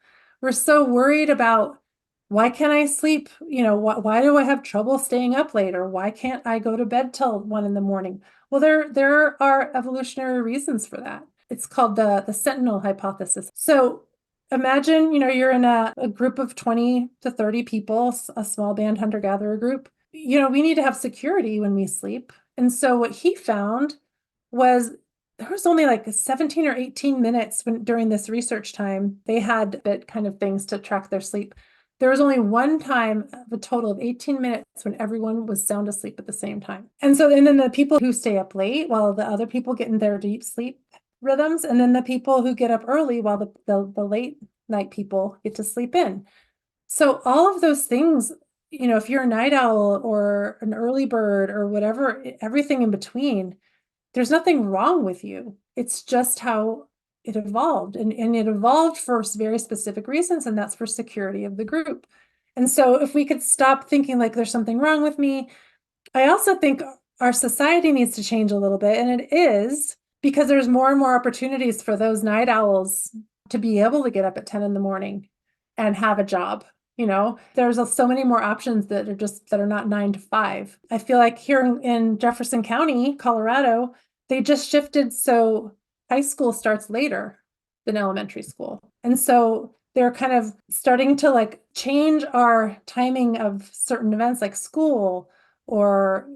Speaker 1: We're so worried about, why can't I sleep? Why do I have trouble staying up late? Or why can't I go to bed till 1 in the morning? Well, there are evolutionary reasons for that. It's called the sentinel hypothesis. So imagine, you're in a group of 20 to 30 people, a small band hunter-gatherer group. We need to have security when we sleep. And so what he found was there was only like 17 or 18 minutes during this research time they had bit kind of things to track their sleep. There was only one time of a total of 18 minutes when everyone was sound asleep at the same time. And then the people who stay up late while the other people get in their deep sleep rhythms, and then the people who get up early while the late night people get to sleep in. So all of those things, if you're a night owl or an early bird or whatever, everything in between, there's nothing wrong with you. It's just how it evolved. And it evolved for very specific reasons, and that's for security of the group. And so if we could stop thinking like there's something wrong with me, I also think our society needs to change a little bit, and it is because there's more and more opportunities for those night owls to be able to get up at 10 in the morning and have a job. There's so many more options that are not 9 to 5. I feel like here in Jefferson County, Colorado, they just shifted so high school starts later than elementary school. And so they're kind of starting to like change our timing of certain events like school or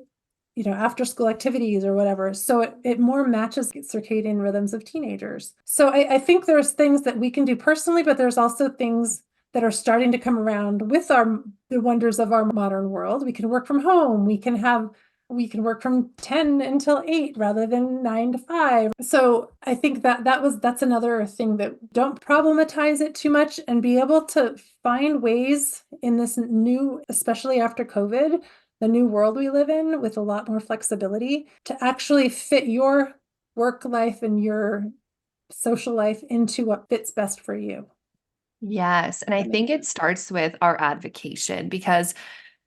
Speaker 1: after school activities or whatever. So it more matches circadian rhythms of teenagers. So I think there's things that we can do personally, but there's also things that are starting to come around with the wonders of our modern world. We can work from home. We can work from 10 until 8 rather than 9 to 5. So I think that's another thing, that don't problematize it too much and be able to find ways in this new, especially after COVID, the new world we live in with a lot more flexibility, to actually fit your work life and your social life into what fits best for you.
Speaker 2: Yes. And I think it starts with our advocation because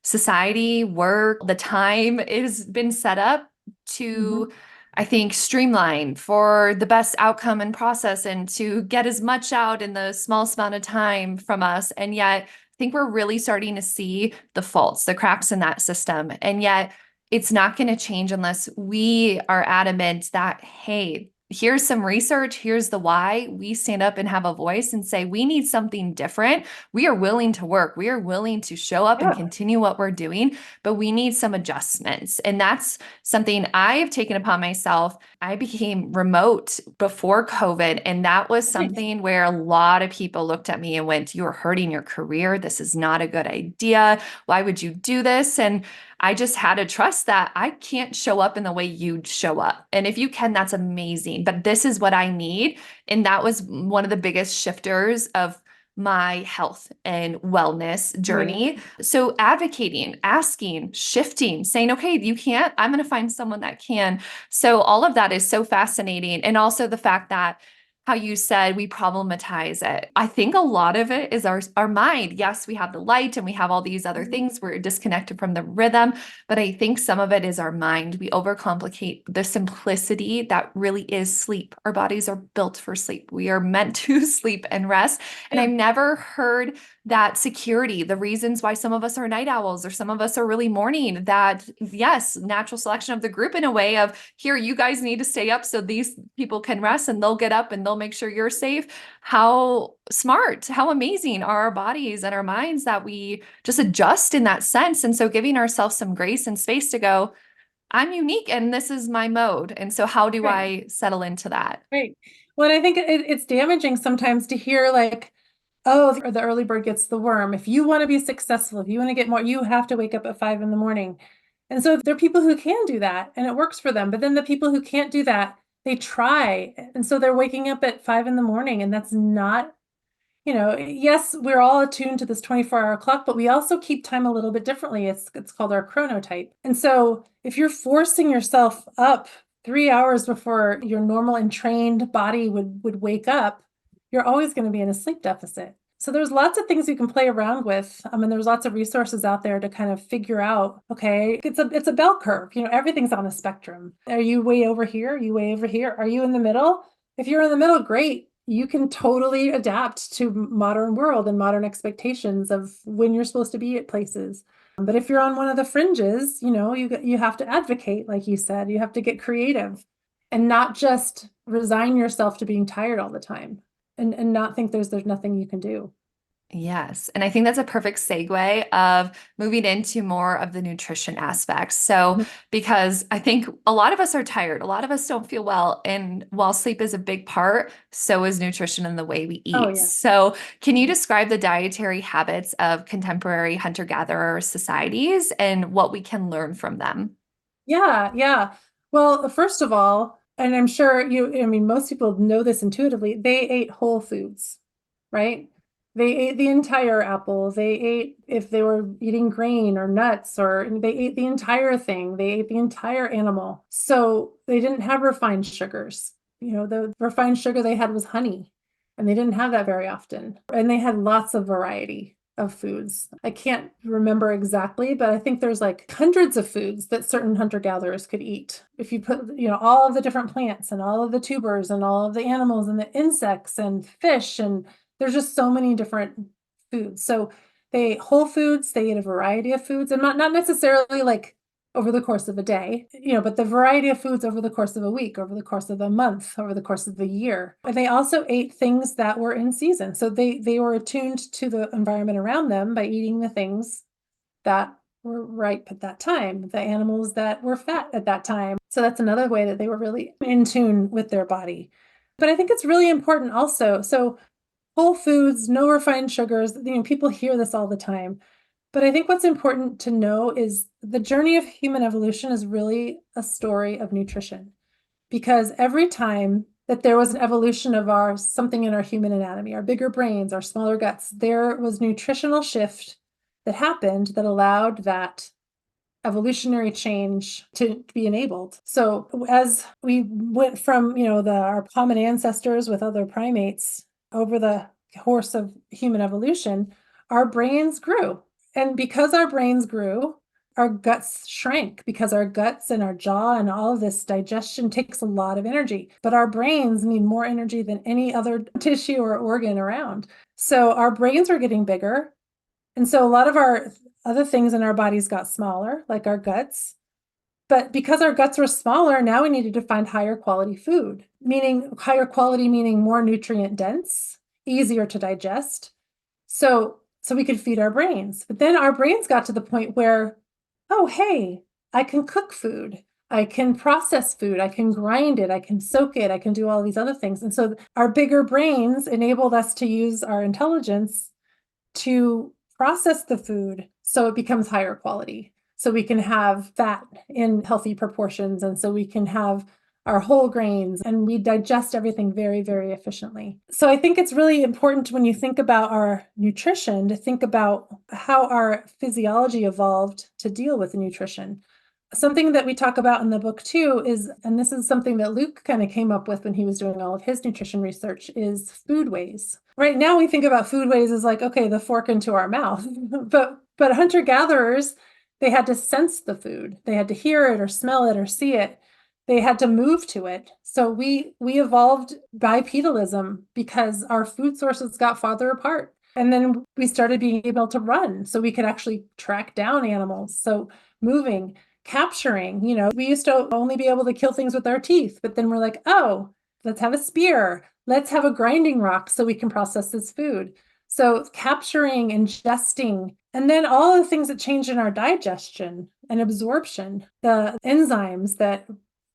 Speaker 2: society, work, the time has been set up
Speaker 1: Mhm.
Speaker 2: to, I think, streamline for the best outcome and process and to get as much out in the smallest amount of time from us. And yet, I think we're really starting to see the faults, the cracks in that system. And yet, it's not going to change unless we are adamant that, hey, here's some research, here's the why. We stand up and have a voice and say, we need something different. We are willing to work. We are willing to show up and
Speaker 1: Yeah.
Speaker 2: continue what we're doing, but we need some adjustments. And that's something I've taken upon myself. I became remote before COVID, and that was
Speaker 1: Nice.
Speaker 2: something where a lot of people looked at me and went, "You are hurting your career. This is not a good idea. Why would you do this?" And I just had to trust that I can't show up in the way you'd show up. And if you can, that's amazing. But this is what I need. And that was one of the biggest shifters of my health and wellness
Speaker 1: Right.
Speaker 2: journey. So advocating, asking, shifting, saying, okay, you can't, I'm going to find someone that can. So all of that is so fascinating. And also the fact that how you said we problematize it. I think a lot of it is our mind. Yes, we have the light and we have all these other things. We're disconnected from the rhythm, but I think some of it is our mind. We overcomplicate the simplicity that really is sleep. Our bodies are built for sleep. We are meant to sleep and rest. And
Speaker 1: Yeah.
Speaker 2: I've never heard that security, the reasons why some of us are night owls or some of us are really morning, that yes, natural selection of the group in a way of here, you guys need to stay up so these people can rest and they'll get up and they'll make sure you're safe. How smart, how amazing are our bodies and our minds that we just adjust in that sense. And so giving ourselves some grace and space to go, I'm unique and this is my mode. And so how do
Speaker 1: Right.
Speaker 2: I settle into that?
Speaker 1: Right. Well, I think it's damaging sometimes to hear like, oh, the early bird gets the worm. If you want to be successful, if you want to get more, you have to wake up at 5 in the morning. And so there are people who can do that and it works for them. But then the people who can't do that, they try. And so they're waking up at 5 in the morning, and that's not, yes, we're all attuned to this 24-hour clock, but we also keep time a little bit differently. It's called our chronotype. And so if you're forcing yourself up 3 hours before your normal and trained body would wake up, you're always going to be in a sleep deficit. So there's lots of things you can play around with. And there's lots of resources out there to kind of figure out, okay, it's a bell curve. Everything's on a spectrum. Are you way over here? Are you way over here? Are you in the middle? If you're in the middle, great. You can totally adapt to modern world and modern expectations of when you're supposed to be at places. But if you're on one of the fringes, you have to advocate, like you said, you have to get creative and not just resign yourself to being tired all the time and not think there's nothing you can do.
Speaker 2: Yes. And I think that's a perfect segue of moving into more of the nutrition aspects. So,
Speaker 1: Mhm.
Speaker 2: because I think a lot of us are tired, a lot of us don't feel well. And while sleep is a big part, so is nutrition and the way we
Speaker 1: Oh,
Speaker 2: eat.
Speaker 1: yeah.
Speaker 2: So, can you describe the dietary habits of contemporary hunter-gatherer societies and what we can learn from them?
Speaker 1: Yeah, yeah. Well, first of all, and I'm sure I mean, most people know this intuitively, they ate whole foods, right? They ate the entire apple. They ate, if they were eating grain or nuts, or they ate the entire thing. They ate the entire animal. So they didn't have refined sugars. The refined sugar they had was honey, and they didn't have that very often. And they had lots of variety of foods. I can't remember exactly, but I think there's like hundreds of foods that certain hunter-gatherers could eat. If you put, all of the different plants and all of the tubers and all of the animals and the insects and fish, and there's just so many different foods. So they ate whole foods, they ate a variety of foods, and not necessarily like over the course of a day, but the variety of foods over the course of a week, over the course of a month, over the course of the year. And they also ate things that were in season. So they were attuned to the environment around them by eating the things that were ripe at that time, the animals that were fat at that time. So that's another way that they were really in tune with their body. But I think it's really important also. So whole foods, no refined sugars, people hear this all the time. But I think what's important to know is the journey of human evolution is really a story of nutrition. Because every time that there was an evolution of something in our human anatomy, our bigger brains, our smaller guts, there was nutritional shift that happened that allowed that evolutionary change to be enabled. So as we went from, our common ancestors with other primates over the course of human evolution, our brains grew. And because our brains grew, our guts shrank because our guts and our jaw and all of this digestion takes a lot of energy. But our brains need more energy than any other tissue or organ around. So our brains were getting bigger, and so a lot of our other things in our bodies got smaller, like our guts. But because our guts were smaller, now we needed to find higher quality food, meaning higher quality, meaning more nutrient dense, easier to digest. So we could feed our brains. But then our brains got to the point where, oh, hey, I can cook food. I can process food. I can grind it. I can soak it. I can do all these other things. And so our bigger brains enabled us to use our intelligence to process the food so it becomes higher quality. So we can have fat in healthy proportions. And so we can have our whole grains and we digest everything very, very efficiently. So I think it's really important when you think about our nutrition to think about how our physiology evolved to deal with the nutrition. Something that we talk about in the book too is, and this is something that Luke kind of came up with when he was doing all of his nutrition research, is foodways. Right now we think about foodways as like, okay, the fork into our mouth. but hunter-gatherers, they had to sense the food. They had to hear it or smell it or see it. They had to move to it. So we evolved bipedalism because our food sources got farther apart. And then we started being able to run so we could actually track down animals. So moving, capturing, we used to only be able to kill things with our teeth, but then we're like, oh, let's have a spear. Let's have a grinding rock so we can process this food. So capturing, ingesting, and then all the things that change in our digestion and absorption, the enzymes that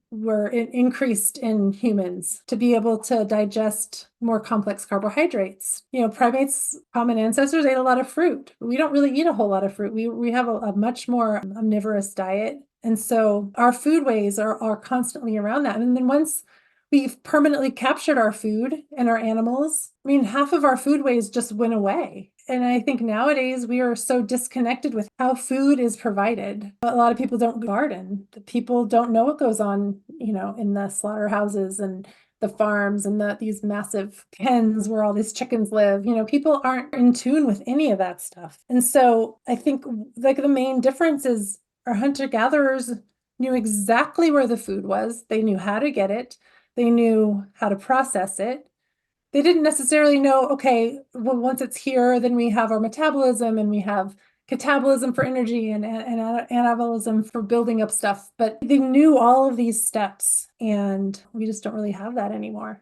Speaker 1: were increased in humans to be able to digest more complex carbohydrates. Primates, common ancestors ate a lot of fruit. We don't really eat a whole lot of fruit. We have a much more omnivorous diet. And so our foodways are constantly around that. And then once we've permanently captured our food and our animals, I mean, half of our foodways just went away. And I think nowadays we are so disconnected with how food is provided. A lot of people don't garden. People don't know what goes on, in the slaughterhouses and the farms and these massive pens where all these chickens live. People aren't in tune with any of that stuff. And so I think like the main difference is our hunter-gatherers knew exactly where the food was. They knew how to get it. They knew how to process it. They didn't necessarily know, okay, well, once it's here, then we have our metabolism and we have catabolism for energy and anabolism for building up stuff. But they knew all of these steps, and we just don't really have that anymore.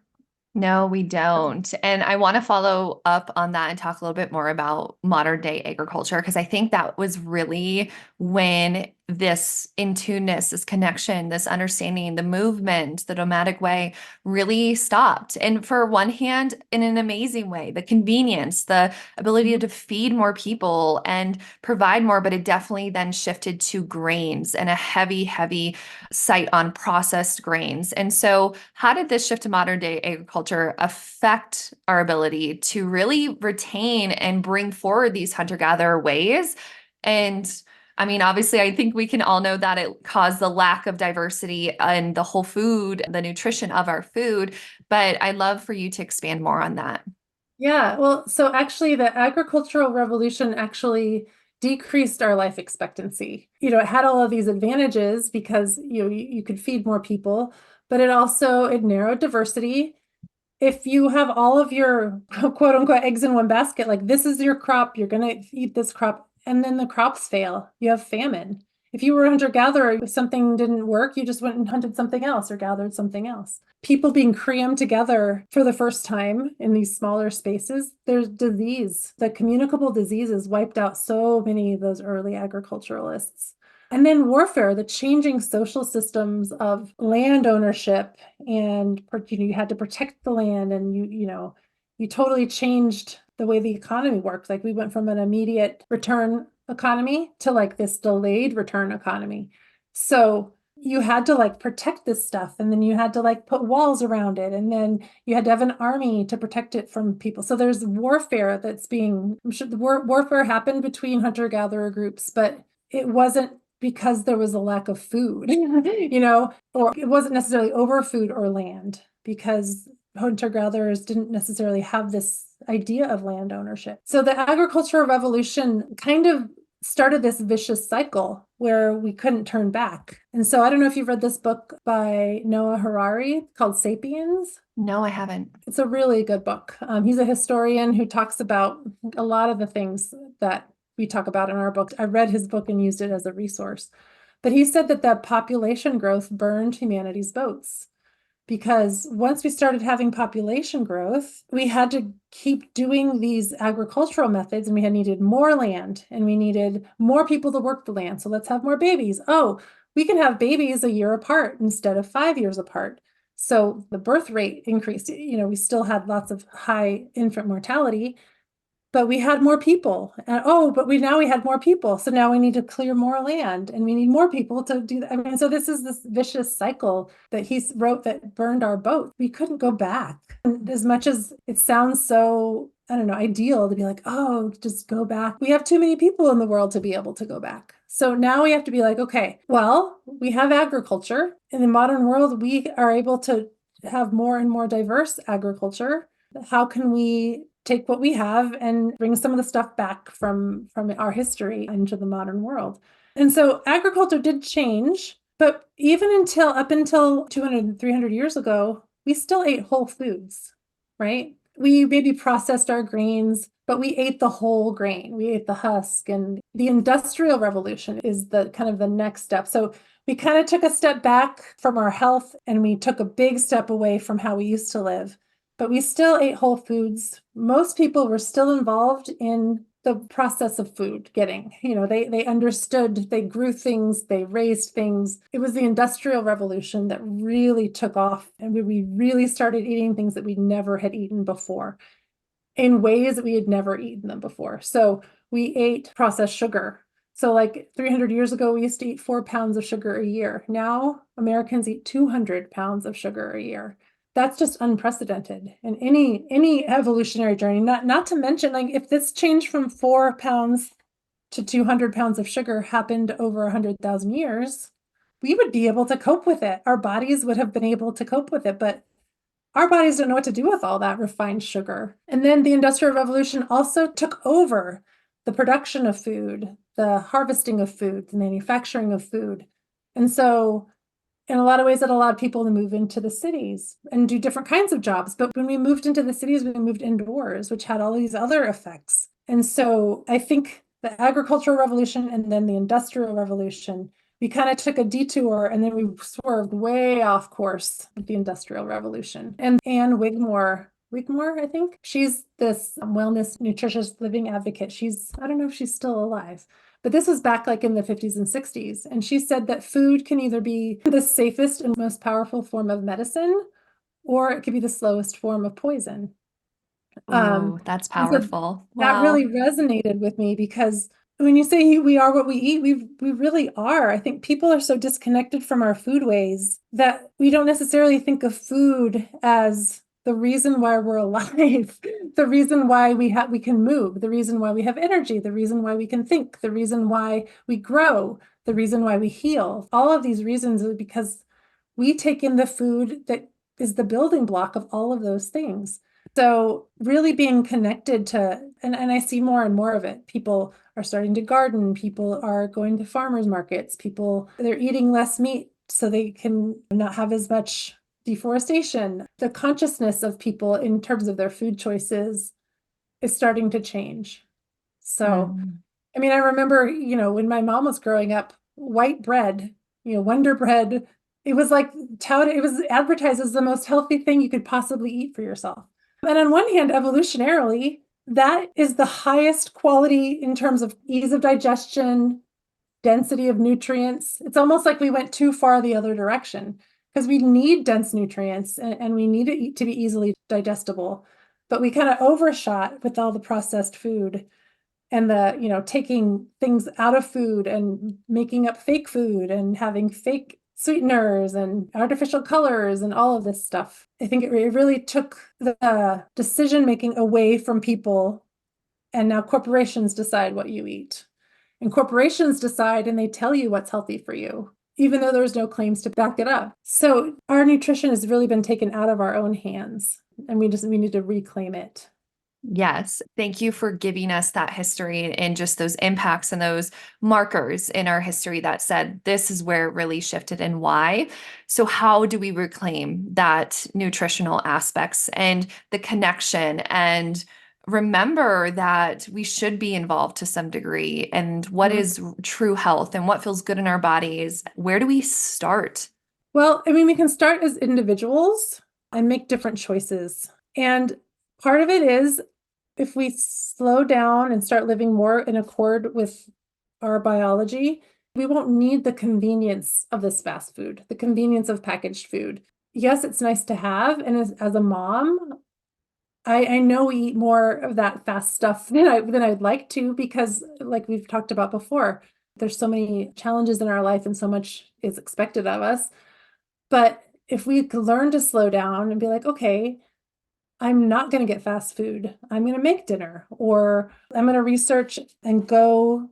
Speaker 2: No, we don't. And I want to follow up on that and talk a little bit more about modern day agriculture, because I think that was really when this in tuneness, this connection, this understanding, the movement, the nomadic way really stopped. And for one hand, in an amazing way, the convenience, the ability
Speaker 1: Mhm.
Speaker 2: to feed more people and provide more, but it definitely then shifted to grains and a heavy, heavy sight on processed grains. And so, how did this shift to modern day agriculture affect our ability to really retain and bring forward these hunter gatherer ways? And I mean, obviously, I think we can all know that it caused the lack of diversity in the whole food, the nutrition of our food. But I'd love for you to expand more on that.
Speaker 1: Yeah, well, so actually, the agricultural revolution actually decreased our life expectancy. It had all of these advantages because you could feed more people, but it narrowed diversity. If you have all of your quote unquote eggs in one basket, like this is your crop, you're going to eat this crop, and then the crops fail, you have famine. If you were a hunter-gatherer, if something didn't work, you just went and hunted something else or gathered something else. People being crammed together for the first time in these smaller spaces, there's disease. The communicable diseases wiped out so many of those early agriculturalists. And then warfare, the changing social systems of land ownership and you had to protect the land and you totally changed the way the economy worked. Like we went from an immediate return economy to like this delayed return economy. So you had to like protect this stuff and then you had to like put walls around it and then you had to have an army to protect it from people. So there's warfare that's being, I'm sure the warfare happened between hunter-gatherer groups, but it wasn't because there was a lack of food, or it wasn't necessarily over food or land because hunter-gatherers didn't necessarily have this idea of land ownership. So the agricultural revolution kind of started this vicious cycle where we couldn't turn back. And so I don't know if you've read this book by Noah Harari called Sapiens.
Speaker 2: No, I haven't.
Speaker 1: It's a really good book. He's a historian who talks about a lot of the things that we talk about in our book. I read his book and used it as a resource. But he said that the population growth burned humanity's boats because once we started having population growth, we had to keep doing these agricultural methods and we had needed more land and we needed more people to work the land. So let's have more babies. Oh, we can have babies a year apart instead of 5 years apart. So the birth rate increased. We still had lots of high infant mortality, but we had more people. And but we had more people. So now we need to clear more land and we need more people to do that. I mean, so this is this vicious cycle that he wrote that burned our boat. We couldn't go back. And as much as it sounds so, I don't know, ideal to be like, oh, just go back. We have too many people in the world to be able to go back. So now we have to be like, okay, well, we have agriculture. In the modern world, we are able to have more and more diverse agriculture. How can we take what we have and bring some of the stuff back from our history into the modern world? And so agriculture did change, but even until up until 200, 300 years ago, we still ate whole foods, right? We maybe processed our grains, but we ate the whole grain. We ate the husk. And the Industrial Revolution is the kind of the next step. So we kind of took a step back from our health and we took a big step away from how we used to live, but we still ate whole foods. Most people were still involved in the process of food getting. They understood, they grew things, they raised things. It was the Industrial Revolution that really took off, and we really started eating things that we never had eaten before in ways that we had never eaten them before. So we ate processed sugar. So like 300 years ago, we used to eat 4 pounds of sugar a year. Now Americans eat 200 pounds of sugar a year. That's just unprecedented in any evolutionary journey. Not to mention, like if this change from 4 pounds to 200 pounds of sugar happened over 100,000 years, we would be able to cope with it. Our bodies would have been able to cope with it, but our bodies don't know what to do with all that refined sugar. And then the Industrial Revolution also took over the production of food, the harvesting of food, the manufacturing of food. And so in a lot of ways, it allowed people to move into the cities and do different kinds of jobs. But when we moved into the cities, we moved indoors, which had all these other effects. And so I think the agricultural revolution and then the industrial revolution we kind of took a detour and then we swerved way off course with the Industrial Revolution. And Anne Wigmore, I think she's this wellness, nutritious living advocate. I don't know if she's still alive, but this was back like in the 50s and 60s. And she said that food can either be the safest and most powerful form of medicine, or it could be the slowest form of poison.
Speaker 2: Oh, that's
Speaker 1: And so
Speaker 2: powerful.
Speaker 1: that really
Speaker 2: Wow.
Speaker 1: resonated with me because when you say we are what we eat, we really are. I think people are so disconnected from our foodways that we don't necessarily think of food as the reason why we're alive, the reason why we can move, the reason why we have energy, the reason why we can think, the reason why we grow, the reason why we heal. All of these reasons are because we take in the food that is the building block of all of those things. So really being connected to, and I see more and more of it. People are starting to garden, people are going to farmers markets, they're eating less meat so they can not have as much deforestation. The consciousness of people in terms of their food choices is starting to change. So
Speaker 2: Mm.
Speaker 1: I mean, I remember, when my mom was growing up, white bread, Wonder Bread, it was like touted, it was advertised as the most healthy thing you could possibly eat for yourself. And on one hand, evolutionarily, that is the highest quality in terms of ease of digestion, density of nutrients. It's almost like we went too far the other direction because we need dense nutrients and we need it to be easily digestible. But we kind of overshot with all the processed food and taking things out of food and making up fake food and having fake sweeteners and artificial colors and all of this stuff. I think it really took the decision making away from people, and now corporations decide what you eat, and corporations decide and they tell you what's healthy for you even though there's no claims to back it up. So our nutrition has really been taken out of our own hands, and we need to reclaim it.
Speaker 2: Yes. Thank you for giving us that history and just those impacts and those markers in our history that said this is where it really shifted and why. So, how do we reclaim that nutritional aspects and the connection and remember that we should be involved to some degree and what
Speaker 1: Mhm.
Speaker 2: is true health and what feels good in our bodies? Where do we start?
Speaker 1: Well, I mean, we can start as individuals and make different choices. And part of it is if we slow down and start living more in accord with our biology, we won't need the convenience of this fast food, the convenience of packaged food. Yes, it's nice to have. And as a mom, I know we eat more of that fast stuff than I'd like to, because like we've talked about before, there's so many challenges in our life and so much is expected of us. But if we could learn to slow down and be like, okay, I'm not going to get fast food. I'm going to make dinner, or I'm going to research and go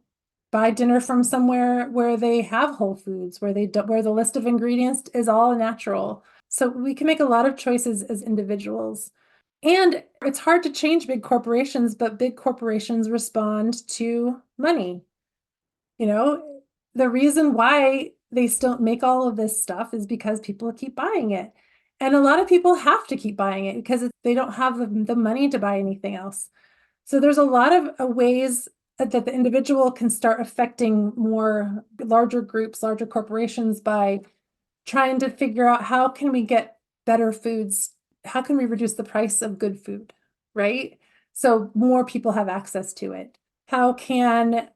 Speaker 1: buy dinner from somewhere where they have whole foods, where the list of ingredients is all natural. So we can make a lot of choices as individuals. And it's hard to change big corporations, but big corporations respond to money. You know, the reason why they still make all of this stuff is because people keep buying it. And a lot of people have to keep buying it because they don't have the money to buy anything else. So there's a lot of ways that the individual can start affecting more larger groups, larger corporations by trying to figure out how can we get better foods? How can we reduce the price of good food, right? So more people have access to it. How can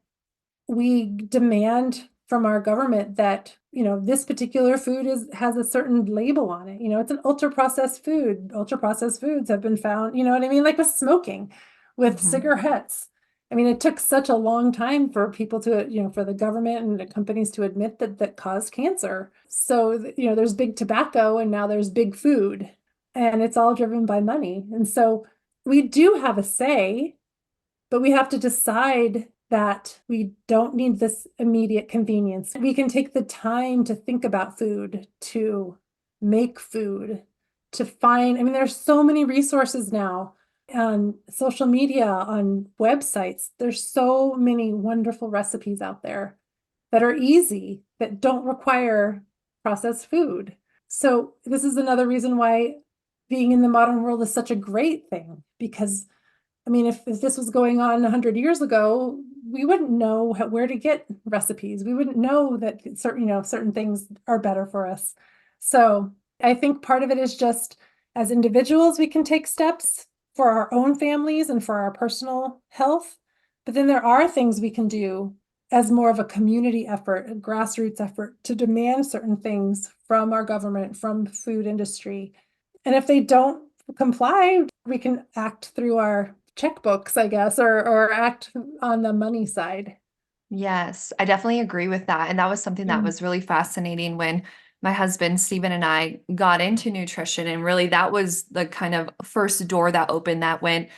Speaker 1: we demand from our government that this particular food has a certain label on it? It's an ultra processed food. Ultra processed foods have been found, you know what I mean, like with smoking, with
Speaker 2: Mhm.
Speaker 1: cigarettes. I mean, it took such a long time for people to, for the government and the companies to admit that caused cancer. So there's big tobacco and now there's big food, and it's all driven by money. And so we do have a say, but we have to decide that we don't need this immediate convenience. We can take the time to think about food, to make food, to find, I mean, there's so many resources now on social media, on websites. There's so many wonderful recipes out there that are easy, that don't require processed food. So this is another reason why being in the modern world is such a great thing, because I mean, if this was going on 100 years ago, we wouldn't know where to get recipes. We wouldn't know that certain things are better for us. So I think part of it is just as individuals, we can take steps for our own families and for our personal health. But then there are things we can do as more of a community effort, a grassroots effort to demand certain things from our government, from the food industry. And if they don't comply, we can act through our checkbooks, I guess, or act on the money side.
Speaker 2: Yes, I definitely agree with that. And that was something that
Speaker 1: Mm.
Speaker 2: was really fascinating when my husband, Stephen, and I got into nutrition. And really, that was the kind of first door that opened that went,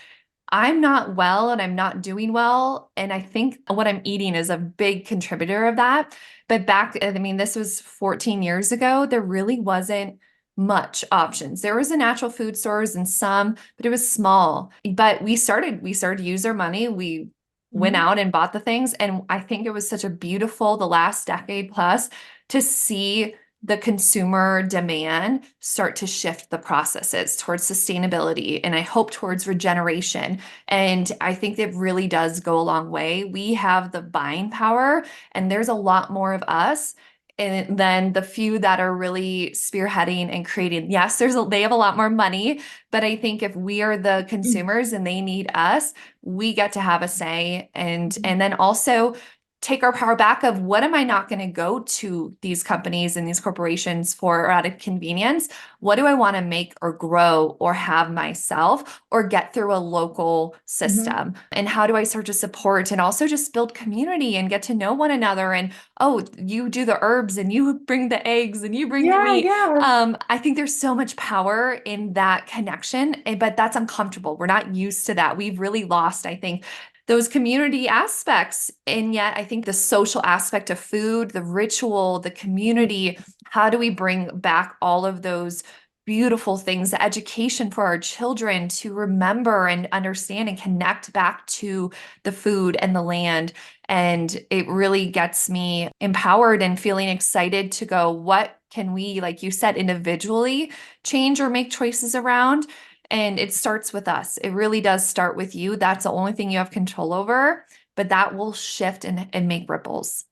Speaker 2: I'm not well and I'm not doing well. And I think what I'm eating is a big contributor of that. But back, I mean, this was 14 years ago, there really wasn't much options. There was a natural food stores and some, but it was small. But we started to use our money. We went
Speaker 1: Mhm.
Speaker 2: out and bought the things. And I think it was such a beautiful, the last decade plus, to see the consumer demand start to shift the processes towards sustainability and I hope towards regeneration. And I think it really does go a long way. We have the buying power, and there's a lot more of us. And then the few that are really spearheading and creating, yes, they have a lot more money, but I think if we are the consumers and they need us, we get to have a say. And then also take our power back of what am I not going to go to these companies and these corporations for or out of convenience? What do I want to make or grow or have myself or get through a local
Speaker 1: Mhm.
Speaker 2: system? And how do I start to support and also just build community and get to know one another? And oh, you do the herbs and you bring the eggs and you bring the
Speaker 1: Yeah,
Speaker 2: meat.
Speaker 1: yeah.
Speaker 2: I think there's so much power in that connection, but that's uncomfortable. We're not used to that. We've really lost, I think, those community aspects. And yet, I think the social aspect of food, the ritual, the community, how do we bring back all of those beautiful things, the education for our children to remember and understand and connect back to the food and the land? And it really gets me empowered and feeling excited to go, what can we, like you said, individually change or make choices around? And it starts with us. It really does start with you. That's the only thing you have control over, but that will shift and make ripples.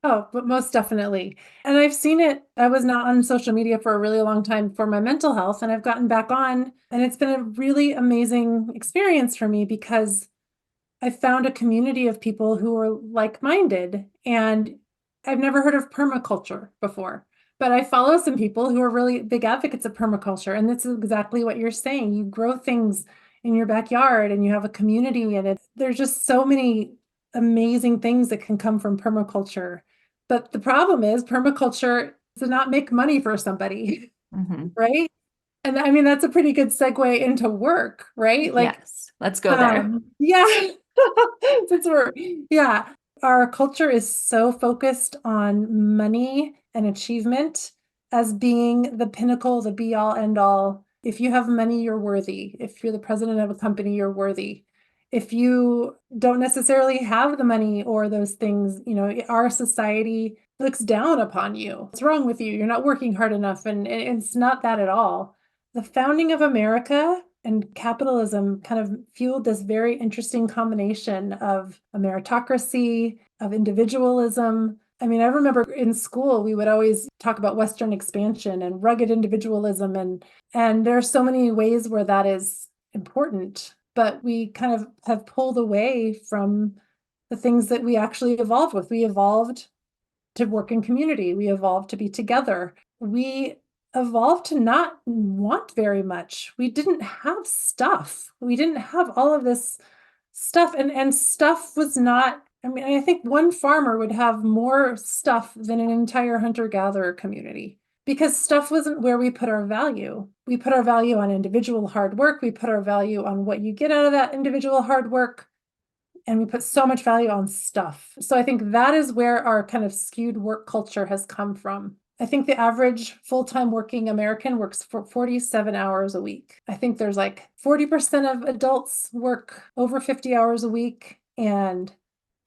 Speaker 1: Oh, but most definitely. And I've seen it. I was not on social media for a really long time for my mental health, and I've gotten back on, and it's been a really amazing experience for me because I found a community of people who are like-minded. And I've never heard of permaculture before, but I follow some people who are really big advocates of permaculture. And that's exactly what you're saying. You grow things in your backyard and you have a community in it. There's just so many amazing things that can come from permaculture. But the problem is permaculture does not make money for somebody,
Speaker 2: Mhm.
Speaker 1: right? And I mean, that's a pretty good segue into work, right? Like,
Speaker 2: Yes, let's go there.
Speaker 1: yeah. Since yeah, our culture is so focused on money and achievement as being the pinnacle, the be all end all. If you have money, you're worthy. If you're the president of a company, you're worthy. If you don't necessarily have the money or those things, our society looks down upon you. What's wrong with you? You're not working hard enough. And it's not that at all. The founding of America and capitalism kind of fueled this very interesting combination of a meritocracy, of individualism. I mean, I remember in school we would always talk about Western expansion and rugged individualism, and there are so many ways where that is important, but we kind of have pulled away from the things that we actually evolved with. We evolved to work in community. We evolved to be together. We evolved to not want very much. We didn't have stuff. We didn't have all of this stuff. And stuff was not, I mean, I think one farmer would have more stuff than an entire hunter-gatherer community because stuff wasn't where we put our value. We put our value on individual hard work. We put our value on what you get out of that individual hard work, and we put so much value on stuff. So I think that is where our kind of skewed work culture has come from. I think the average full-time working American works for 47 hours a week. I think there's like 40% of adults work over 50 hours a week, and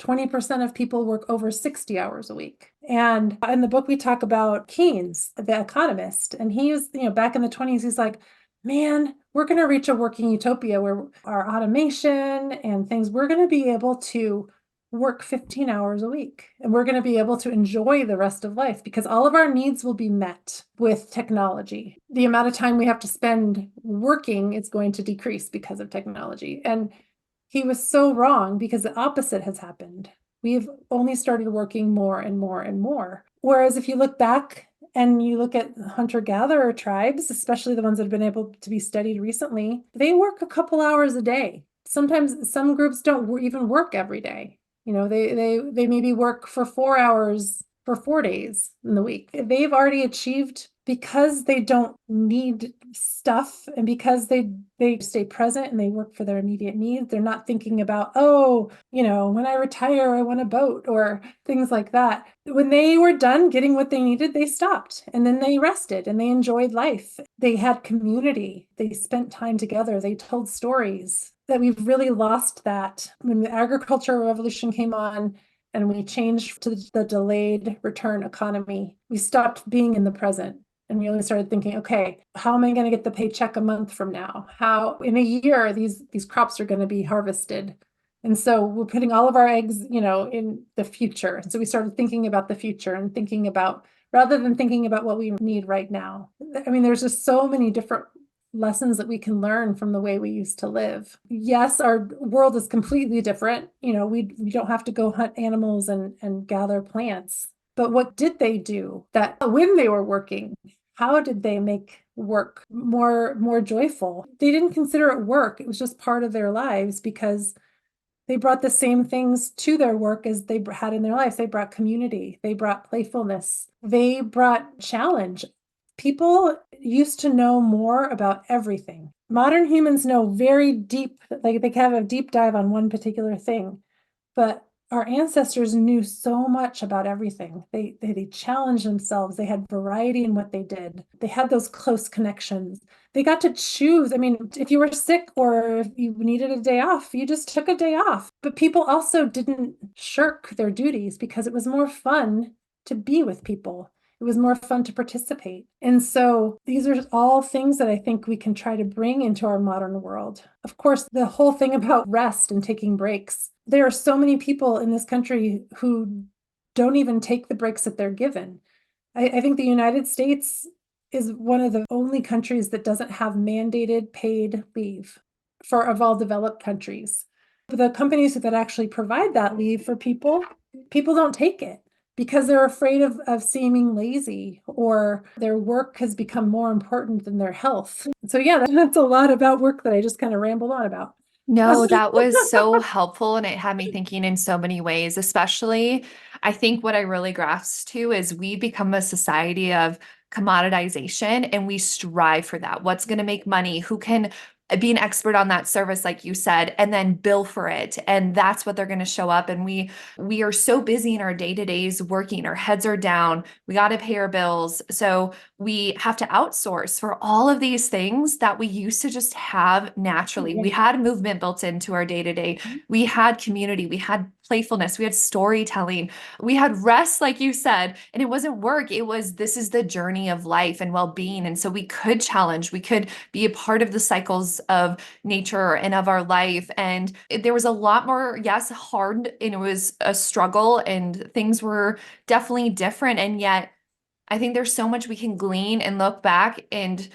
Speaker 1: 20% of people work over 60 hours a week. And in the book, we talk about Keynes, the economist, and he was, back in the 20s, he's like, man, we're going to reach a working utopia where our automation and things, we're going to be able to work 15 hours a week and we're going to be able to enjoy the rest of life because all of our needs will be met with technology. The amount of time we have to spend working is going to decrease because of technology. And he was so wrong because the opposite has happened. We've only started working more and more and more. Whereas if you look back and you look at hunter-gatherer tribes, especially the ones that have been able to be studied recently, they work a couple hours a day. Sometimes some groups don't even work every day. You know, they maybe work for 4 hours for 4 days in the week. They've already achieved because they don't need stuff and because they stay present and they work for their immediate needs. They're not thinking about, oh, you know, when I retire, I want a boat or things like that. When they were done getting what they needed, they stopped and then they rested and they enjoyed life. They had community. They spent time together. They told stories. That we've really lost that when the agricultural revolution came on and we changed to the delayed return economy. We stopped being in the present and we only started thinking, okay, how am I going to get the paycheck a month from now? How in a year these crops are going to be harvested? And so we're putting all of our eggs, you know, in the future. And so we started thinking about the future and thinking about rather than thinking about what we need right now. I mean, there's just so many different lessons that we can learn from the way we used to live. Yes, our world is completely different. You know, we don't have to go hunt animals and gather plants. But what did they do that when they were working? How did they make work more joyful? They didn't consider it work. It was just part of their lives because they brought the same things to their work as they had in their lives. They brought community, they brought playfulness, they brought challenge. People used to know more about everything. Modern humans know very deep, like they can have a deep dive on one particular thing, but our ancestors knew so much about everything. They challenged themselves. They had variety in what they did. They had those close connections. They got to choose. I mean, if you were sick or if you needed a day off, you just took a day off. But people also didn't shirk their duties because it was more fun to be with people. It was more fun to participate. And so these are all things that I think we can try to bring into our modern world. Of course, the whole thing about rest and taking breaks. There are so many people in this country who don't even take the breaks that they're given. I think the United States is one of the only countries that doesn't have mandated paid leave for of all developed countries. But the companies that actually provide that leave for people don't take it because they're afraid of seeming lazy or their work has become more important than their health. So yeah, that's a lot about work that I just kind of rambled on about.
Speaker 2: No, that was so helpful. And it had me thinking in so many ways, especially I think what I really grasp too is we become a society of commoditization and we strive for that. What's going to make money? Who can be an expert on that service, like you said, and then bill for it. And that's what they're going to show up. And we are so busy in our day-to-days working, our heads are down, we got to pay our bills. So we have to outsource for all of these things that we used to just have naturally. We had movement built into our day to day. We had community, we had playfulness, we had storytelling, we had rest, like you said, and it wasn't work. It was, this is the journey of life and well-being. And so we could challenge, we could be a part of the cycles of nature and of our life. And there was a lot more, yes, hard, and it was a struggle and things were definitely different. And yet I think there's so much we can glean and look back, and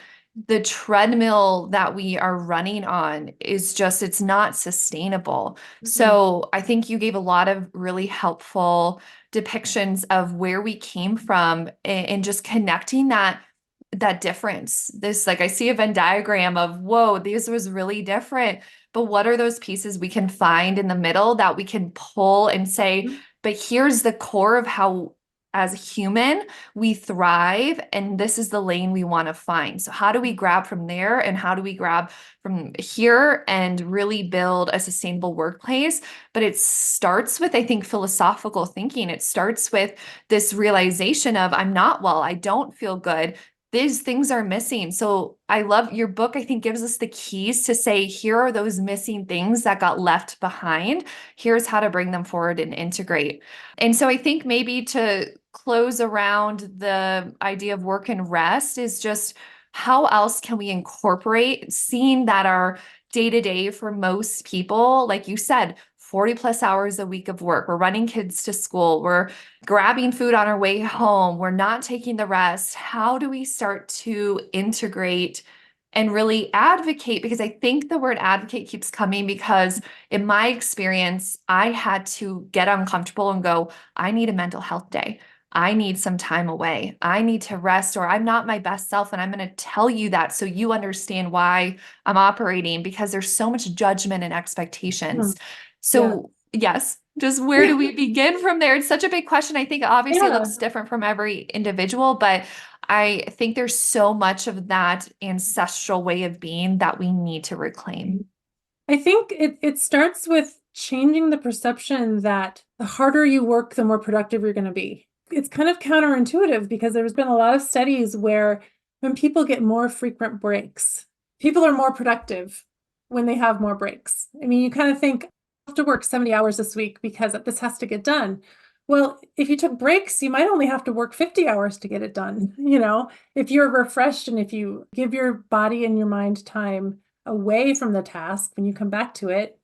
Speaker 2: the treadmill that we are running on is just, it's not sustainable. So I think you gave a lot of really helpful depictions of where we came from and just connecting that difference. This, like, I see a Venn diagram of, whoa, this was really different. But what are those pieces we can find in the middle that we can pull and say, but here's the core of how, as a human, we thrive, and this is the lane we want to find. So how do we grab from there, and how do we grab from here and really build a sustainable workplace? But it starts with, I think, philosophical thinking. It starts with this realization of, I'm not well, I don't feel good, these things are missing. So I love your book. I think gives us the keys to say, here are those missing things that got left behind. Here's how to bring them forward and integrate. And so I think maybe to close around the idea of work and rest is just, how else can we incorporate seeing that our day to day for most people, like you said, 40 plus hours a week of work, we're running kids to school, we're grabbing food on our way home, we're not taking the rest. How do we start to integrate and really advocate? Because I think the word advocate keeps coming because in my experience, I had to get uncomfortable and go, I need a mental health day. I need some time away. I need to rest, or I'm not my best self. And I'm going to tell you that so you understand why I'm operating, because there's so much judgment and expectations.
Speaker 1: Mm, yeah.
Speaker 2: So, yes, just where do we begin from there? It's such a big question. I think obviously it
Speaker 1: Yeah.
Speaker 2: looks different from every individual, but I think there's so much of that ancestral way of being that we need to reclaim.
Speaker 1: I think it starts with changing the perception that the harder you work, the more productive you're going to be. It's kind of counterintuitive because there's been a lot of studies where when people get more frequent breaks, people are more productive when they have more breaks. I mean, you kind of think, I have to work 70 hours this week because this has to get done. Well, if you took breaks, you might only have to work 50 hours to get it done. If you're refreshed and if you give your body and your mind time away from the task, when you come back to it,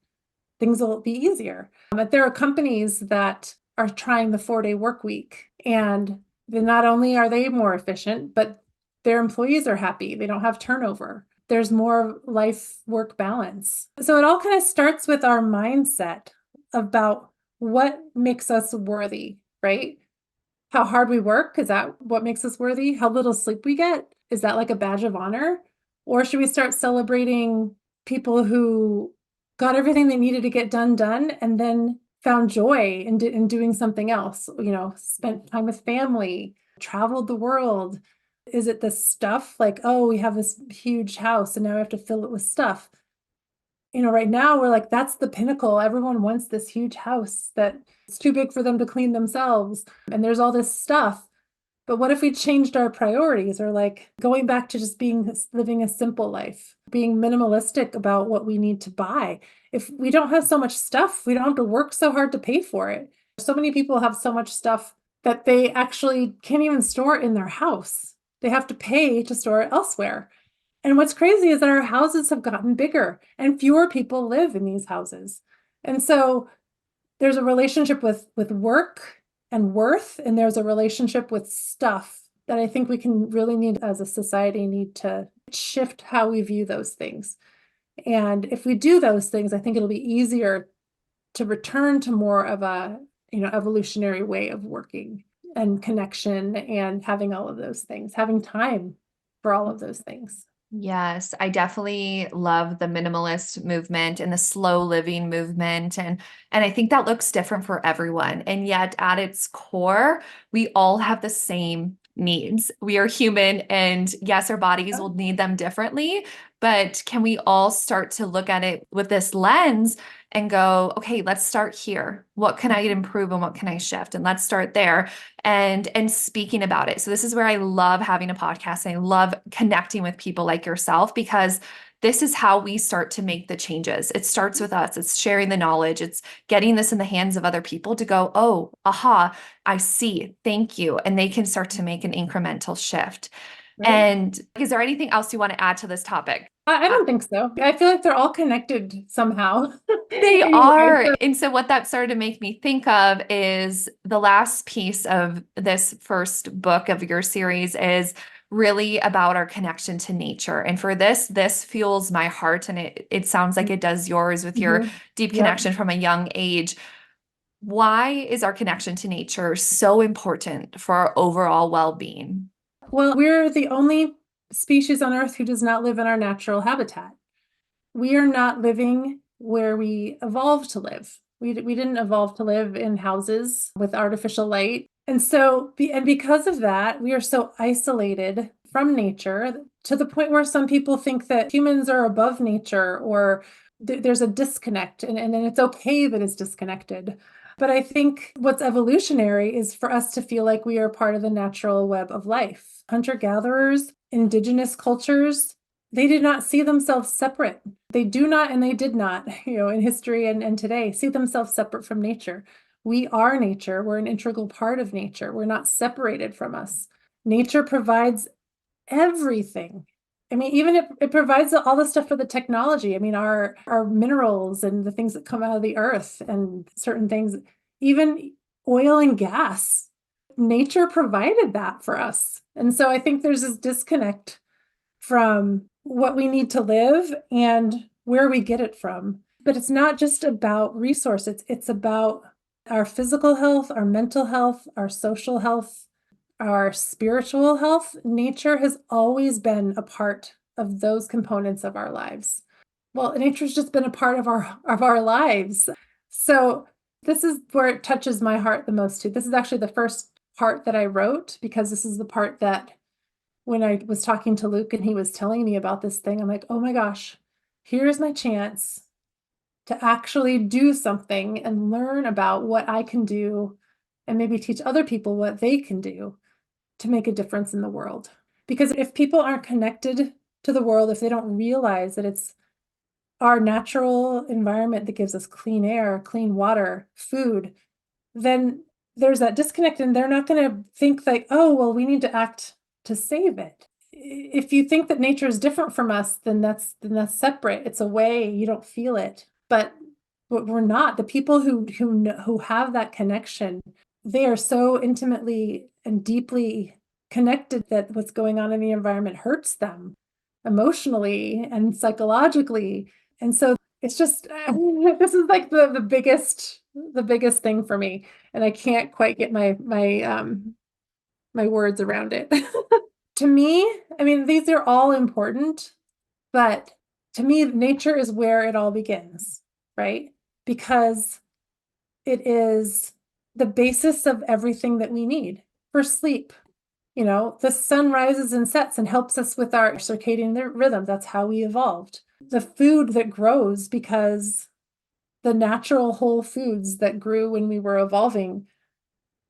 Speaker 1: things will be easier. But there are companies that are trying the 4-day work week, and then not only are they more efficient, but their employees are happy. They don't have turnover. There's more life work balance. So it all kind of starts with our mindset about what makes us worthy, right? How hard we work, is that what makes us worthy? How little sleep we get, is that like a badge of honor? Or should we start celebrating people who got everything they needed to get done and then found joy in doing something else, spent time with family, traveled the world? Is it the stuff like, oh, we have this huge house and now we have to fill it with stuff? Right now we're like, that's the pinnacle. Everyone wants this huge house that it's too big for them to clean themselves. And there's all this stuff. But what if we changed our priorities, or like going back to just living a simple life, being minimalistic about what we need to buy? If we don't have so much stuff, we don't have to work so hard to pay for it. So many people have so much stuff that they actually can't even store it in their house. They have to pay to store it elsewhere. And what's crazy is that our houses have gotten bigger and fewer people live in these houses. And so there's a relationship with work and worth, and there's a relationship with stuff that I think we can really need as a society need to shift how we view those things. And if we do those things, I think it'll be easier to return to more of a, evolutionary way of working and connection and having all of those things, having time for all of those things.
Speaker 2: Yes, I definitely love the minimalist movement and the slow living movement, and I think that looks different for everyone. And yet at its core, we all have the same needs. We are human, and yes, our bodies will need them differently, but can we all start to look at it with this lens and go, okay, let's start here. What can I improve and what can I shift? And let's start there and speaking about it. So this is where I love having a podcast and I love connecting with people like yourself, because this is how we start to make the changes. It starts with us. It's sharing the knowledge. It's getting this in the hands of other people to go, oh, aha, I see. Thank you. And they can start to make an incremental shift.
Speaker 1: Right.
Speaker 2: And is there anything else you want to add to this topic?
Speaker 1: I don't think so. I feel like they're all connected somehow.
Speaker 2: They
Speaker 1: Anyway,
Speaker 2: are.
Speaker 1: so
Speaker 2: And so, what that started to make me think of is the last piece of this first book of your series is really about our connection to nature. And for this fuels my heart. And it sounds like it does yours with your
Speaker 1: mhm.
Speaker 2: deep
Speaker 1: Yep.
Speaker 2: connection from a young age. Why is our connection to nature so important for our overall well being?
Speaker 1: Well, we're the only species on Earth who does not live in our natural habitat. We are not living where we evolved to live. We didn't evolve to live in houses with artificial light. And so, and because of that, we are so isolated from nature to the point where some people think that humans are above nature, or there's a disconnect, and then it's okay that it's disconnected. But I think what's evolutionary is for us to feel like we are part of the natural web of life. Hunter-gatherers, indigenous cultures, they did not see themselves separate. They do not, and they did not, in history and today, see themselves separate from nature. We are nature. We're an integral part of nature. We're not separated from us. Nature provides everything. I mean, even it provides all the stuff for the technology. I mean, our minerals and the things that come out of the earth and certain things, even oil and gas. Nature provided that for us. And so I think there's this disconnect from what we need to live and where we get it from. But it's not just about resource, it's about our physical health, our mental health, our social health, our spiritual health. Nature has always been a part of those components of our lives. Well, nature's just been a part of our lives. So this is where it touches my heart the most too. This is actually the first part that I wrote because this is the part that when I was talking to Luke and he was telling me about this thing, I'm like, oh my gosh, here's my chance to actually do something and learn about what I can do and maybe teach other people what they can do to make a difference in the world. Because if people aren't connected to the world, if they don't realize that it's our natural environment that gives us clean air, clean water, food, then there's that disconnect and they're not going to think like, oh, well, we need to act to save it. If you think that nature is different from us, then that's separate. It's a way you don't feel it. But we're not. The people who have that connection, they are so intimately and deeply connected that what's going on in the environment hurts them emotionally and psychologically. And so it's just this is like the biggest thing for me, and I can't quite get my words around it. To me, I mean, these are all important, but to me, nature is where it all begins, right? Because it is the basis of everything that we need for sleep. You know, the sun rises and sets and helps us with our circadian rhythm. That's how we evolved. The food that grows because the natural whole foods that grew when we were evolving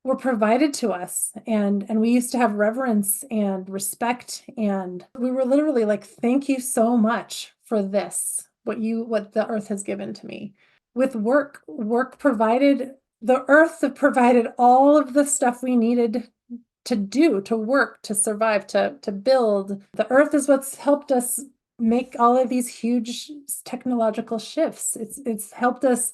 Speaker 1: were provided to us, and we used to have reverence and respect, and we were literally like, thank you so much for this, what the earth has given to me. With work provided, the earth provided all of the stuff we needed to do, to work, to survive, to build. The earth is what's helped us make all of these huge technological shifts. It's helped us,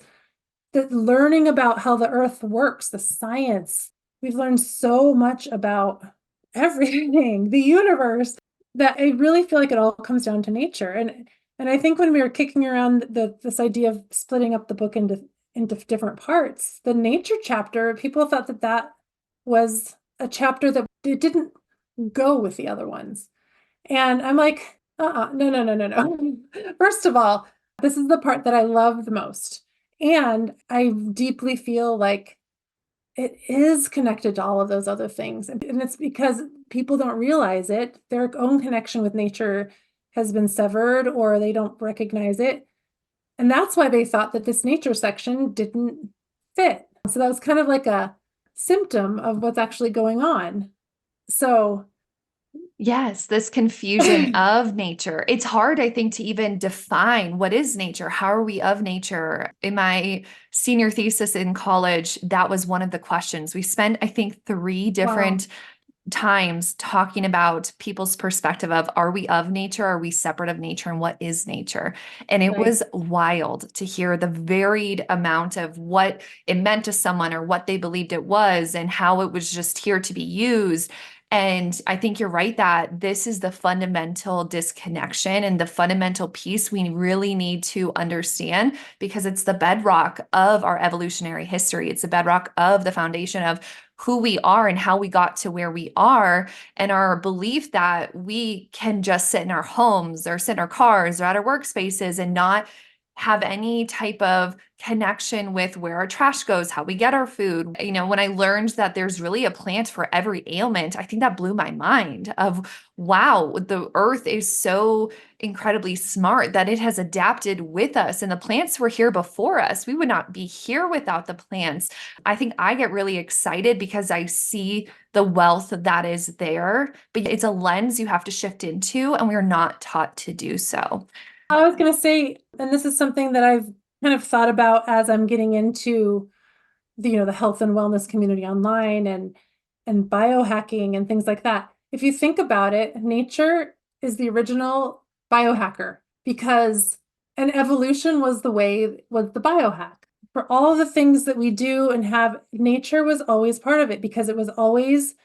Speaker 1: the learning about how the earth works, the science. We've learned so much about everything, the universe, that I really feel like it all comes down to nature. And I think when we were kicking around this idea of splitting up the book into different parts, the nature chapter, people thought that was a chapter that it didn't go with the other ones. And I'm like, no, no, no, no, no. First of all, this is the part that I love the most. And I deeply feel like it is connected to all of those other things. And it's because people don't realize it. Their own connection with nature has been severed or they don't recognize it. And that's why they thought that this nature section didn't fit. So that was kind of like a symptom of what's actually going on. So
Speaker 2: Yes, this confusion of nature. It's hard, I think, to even define what is nature. How are we of nature? In my senior thesis in college, that was one of the questions. We spent, I think, three
Speaker 1: wow.
Speaker 2: different times talking about people's perspective of are we of nature? Are we separate of nature? And what is nature? And it
Speaker 1: Right.
Speaker 2: was wild to hear the varied amount of what it meant to someone or what they believed it was and how it was just here to be used. And I think you're right that this is the fundamental disconnection and the fundamental piece we really need to understand because it's the bedrock of our evolutionary history. It's the bedrock of the foundation of who we are and how we got to where we are, and our belief that we can just sit in our homes or sit in our cars or at our workspaces and not have any type of connection with where our trash goes, how we get our food. You know, when I learned that there's really a plant for every ailment, I think that blew my mind of wow, the earth is so incredibly smart that it has adapted with us and the plants were here before us. We would not be here without the plants. I think I get really excited because I see the wealth that is there, but it's a lens you have to shift into, and we're not taught to do so.
Speaker 1: I was going to say, and this is something that I've kind of thought about as I'm getting into the health and wellness community online and biohacking and things like that. If you think about it, nature is the original biohacker because and evolution was the biohack. For all the things that we do and have, nature was always part of it because it was always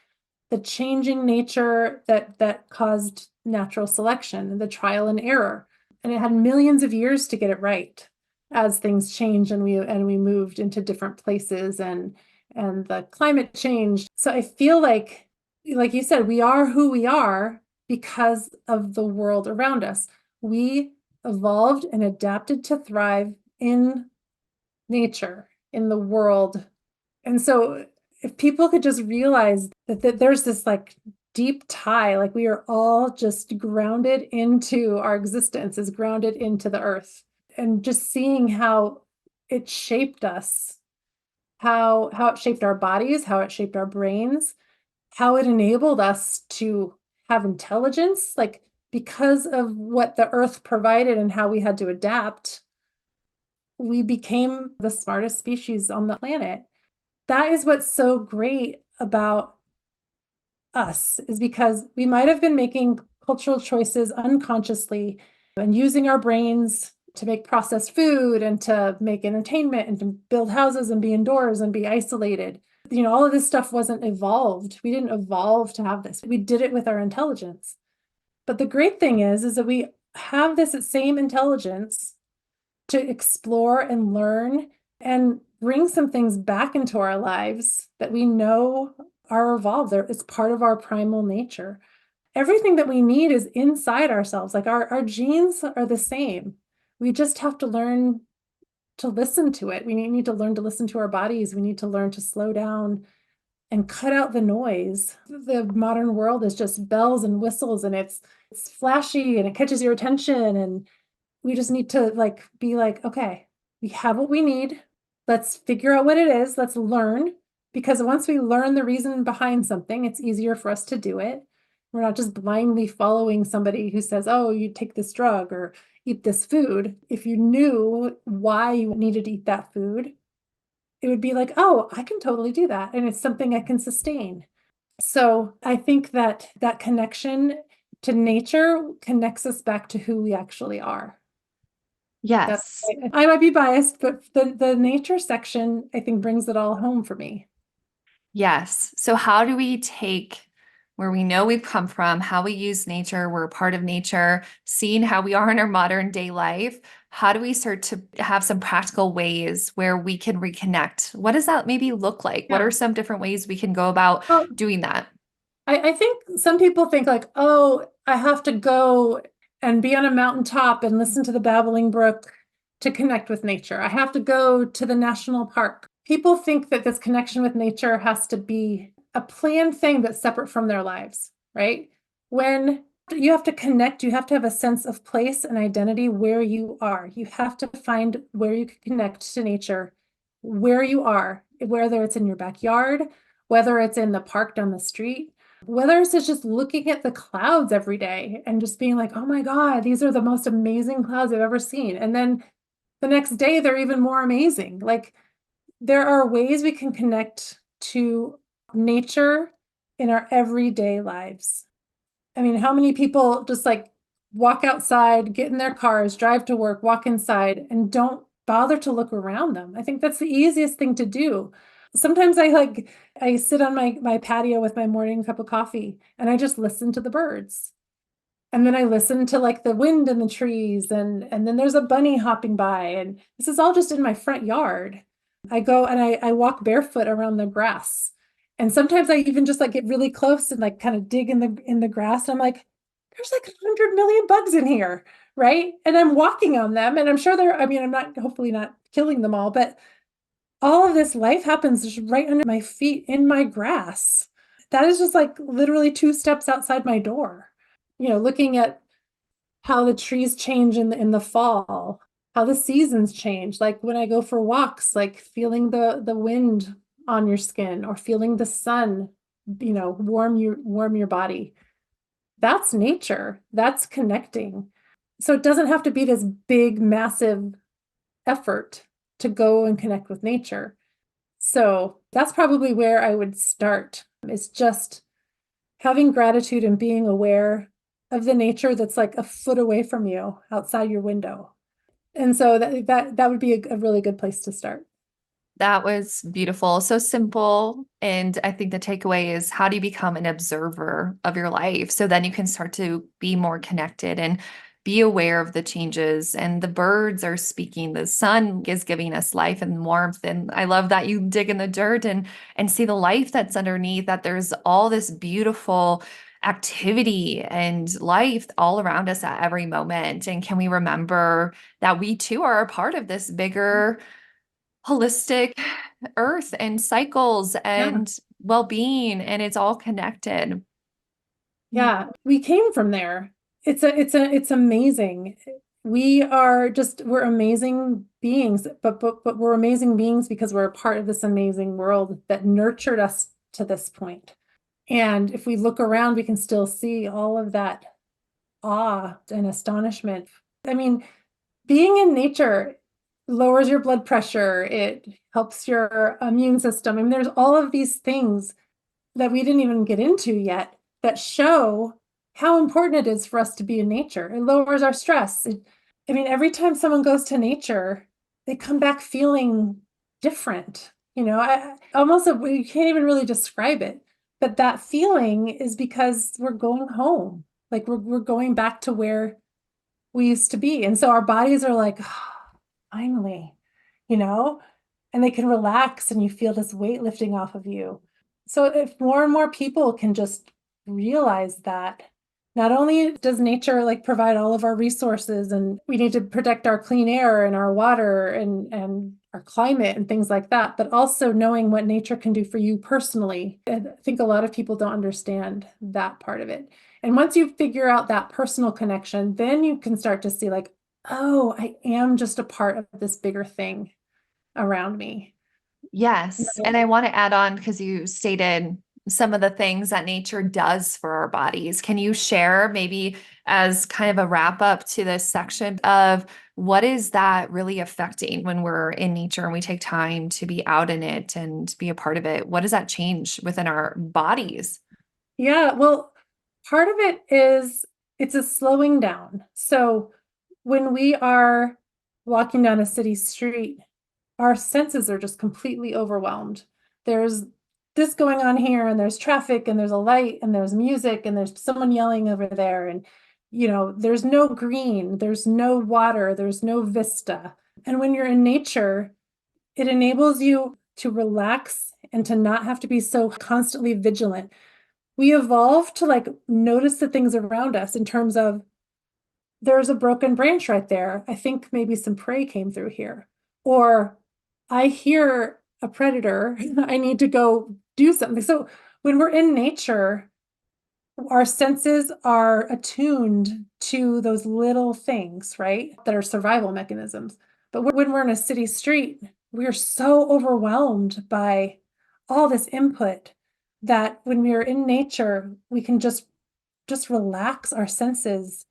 Speaker 1: the changing nature that caused natural selection, the trial and error. And it had millions of years to get it right as things changed and we moved into different places and the climate changed. So I feel like you said, we are who we are because of the world around us. We evolved and adapted to thrive in nature, in the world. And so if people could just realize that there's this like deep tie, like we are all just grounded into our existence, is grounded into the earth, and just seeing how it shaped us, how it shaped our bodies, how it shaped our brains, how it enabled us to have intelligence, like because of what the earth provided and how we had to adapt, we became the smartest species on the planet. That is what's so great about us, is because we might have been making cultural choices unconsciously and using our brains to make processed food and to make entertainment and to build houses and be indoors and be isolated. All of this stuff wasn't evolved. We didn't evolve to have this. We did it with our intelligence. But the great thing is that we have this same intelligence to explore and learn and bring some things back into our lives that we know are evolved. It's part of our primal nature. Everything that we need is inside ourselves. Like our genes are the same. We just have to learn to listen to it. We need to learn to listen to our bodies. We need to learn to slow down and cut out the noise. The modern world is just bells and whistles, and it's flashy and it catches your attention, and we just need to be like, okay, we have what we need. Let's figure out what it is. Let's learn, because once we learn the reason behind something, it's easier for us to do it. We're not just blindly following somebody who says, oh, you take this drug or eat this food. If you knew why you needed to eat that food, it would be like, oh, I can totally do that. And it's something I can sustain. So I think that connection to nature connects us back to who we actually are. That's,
Speaker 2: Yes.
Speaker 1: I might be biased, but the nature section, I think, brings it all home for me.
Speaker 2: Yes. So, how do we take where we know we've come from, how we use nature, we're a part of nature, seeing how we are in our modern day life? How do we start to have some practical ways where we can reconnect? What does that maybe look like? What are
Speaker 1: Yeah.
Speaker 2: some different ways we can go about
Speaker 1: Well,
Speaker 2: doing that?
Speaker 1: I think some people think like, oh, I have to go and be on a mountaintop and listen to the babbling brook to connect with nature. I have to go to the national park. People think that this connection with nature has to be a planned thing that's separate from their lives, right? When you have to connect, you have to have a sense of place and identity where you are. You have to find where you can connect to nature, where you are, whether it's in your backyard, whether it's in the park down the street, whether it's just looking at the clouds every day and just being like, oh my God, these are the most amazing clouds I've ever seen. And then the next day, they're even more amazing. Like there are ways we can connect to nature in our everyday lives. I mean, how many people just like walk outside, get in their cars, drive to work, walk inside, and don't bother to look around them? I think that's the easiest thing to do. Sometimes I sit on my patio with my morning cup of coffee and I just listen to the birds. And then I listen to like the wind in the trees, and then there's a bunny hopping by, and this is all just in my front yard. I go and I walk barefoot around the grass. And sometimes I even just like get really close and like kind of dig in the grass. And I'm like, there's like 100 million bugs in here, right? And I'm walking on them, and I'm sure I mean, I'm not, hopefully not killing them all, but all of this life happens just right under my feet in my grass. That is just like literally 2 steps outside my door. Looking at how the trees change in the fall, how the seasons change. Like when I go for walks, like feeling the wind on your skin or feeling the sun, warm your body. That's nature. That's connecting. So it doesn't have to be this big, massive effort to go and connect with nature. So that's probably where I would start, is just having gratitude and being aware of the nature that's like a foot away from you outside your window. And so that would be a really good place to start.
Speaker 2: That was beautiful. So simple. And I think the takeaway is how do you become an observer of your life? So then you can start to be more connected and be aware of the changes. And the birds are speaking. The sun is giving us life and warmth. And I love that you dig in the dirt and see the life that's underneath, that there's all this beautiful activity and life all around us at every moment. And can we remember that we too are a part of this bigger holistic earth and cycles
Speaker 1: Yeah.
Speaker 2: and well-being, and it's all connected.
Speaker 1: Yeah. We came from there. It's amazing. We're amazing beings, but we're amazing beings because we're a part of this amazing world that nurtured us to this point. And if we look around, we can still see all of that awe and astonishment. I mean, being in nature lowers your blood pressure, it helps your immune system. I mean, there's all of these things that we didn't even get into yet that show how important it is for us to be in nature. It lowers our stress. I mean, every time someone goes to nature, they come back feeling different. You can't even really describe it, but that feeling is because we're going home. Like we're going back to where we used to be. And so our bodies are like, "Oh, finally, you know, and they can relax and you feel this weight lifting off of you. So if more and more people can just realize that, not only does nature like provide all of our resources and we need to protect our clean air and our water and our climate and things like that, but also knowing what nature can do for you personally. And I think a lot of people don't understand that part of it. And once you figure out that personal connection, then you can start to see like, oh, I am just a part of this bigger thing around me.
Speaker 2: Yes. And I want to add on because you stated some of the things that nature does for our bodies. Can you share maybe as kind of a wrap up to this section of what is that really affecting when we're in nature and we take time to be out in it and be a part of it? What does that change within our bodies?
Speaker 1: Yeah, well, part of it is it's a slowing down. So when we are walking down a city street, our senses are just completely overwhelmed. There's this going on here, and there's traffic, and there's a light, and there's music, and there's someone yelling over there. And, there's no green, there's no water, there's no vista. And when you're in nature, it enables you to relax and to not have to be so constantly vigilant. We evolved to like notice the things around us in terms of there's a broken branch right there. I think maybe some prey came through here. Or I hear a predator. I need to go do something. So when we're in nature, our senses are attuned to those little things, right? That are survival mechanisms. But when we're in a city street, we're so overwhelmed by all this input that when we are in nature, we can just relax our senses,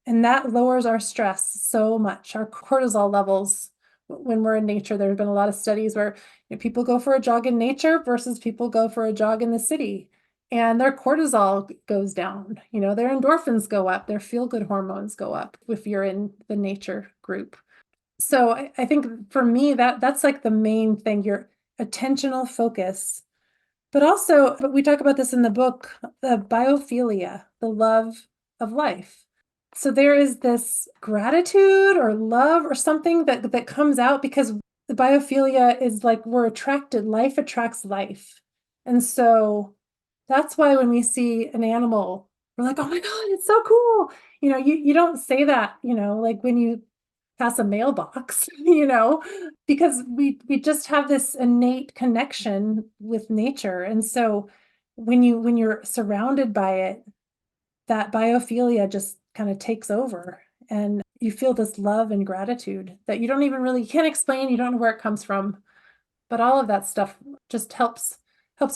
Speaker 1: and that lowers our stress so much. Our cortisol levels when we're in nature, there have been a lot of studies where people go for a jog in nature versus people go for a jog in the city, and their cortisol goes down. Their endorphins go up, their feel good hormones go up if you're in the nature group. So I think for me that's like the main thing, your attentional focus. But we talk about this in the book, the biophilia, the love of life. So there is this gratitude or love or something that comes out because the biophilia is like we're attracted, life attracts life. And so that's why when we see an animal, we're like, oh my God, it's so cool. You don't say that, like when you pass a mailbox, because we just have this innate connection with nature. And so when you're surrounded by it, that biophilia just kind of takes over, and you feel this love and gratitude that you can't explain, you don't know where it comes from, but all of that stuff just helps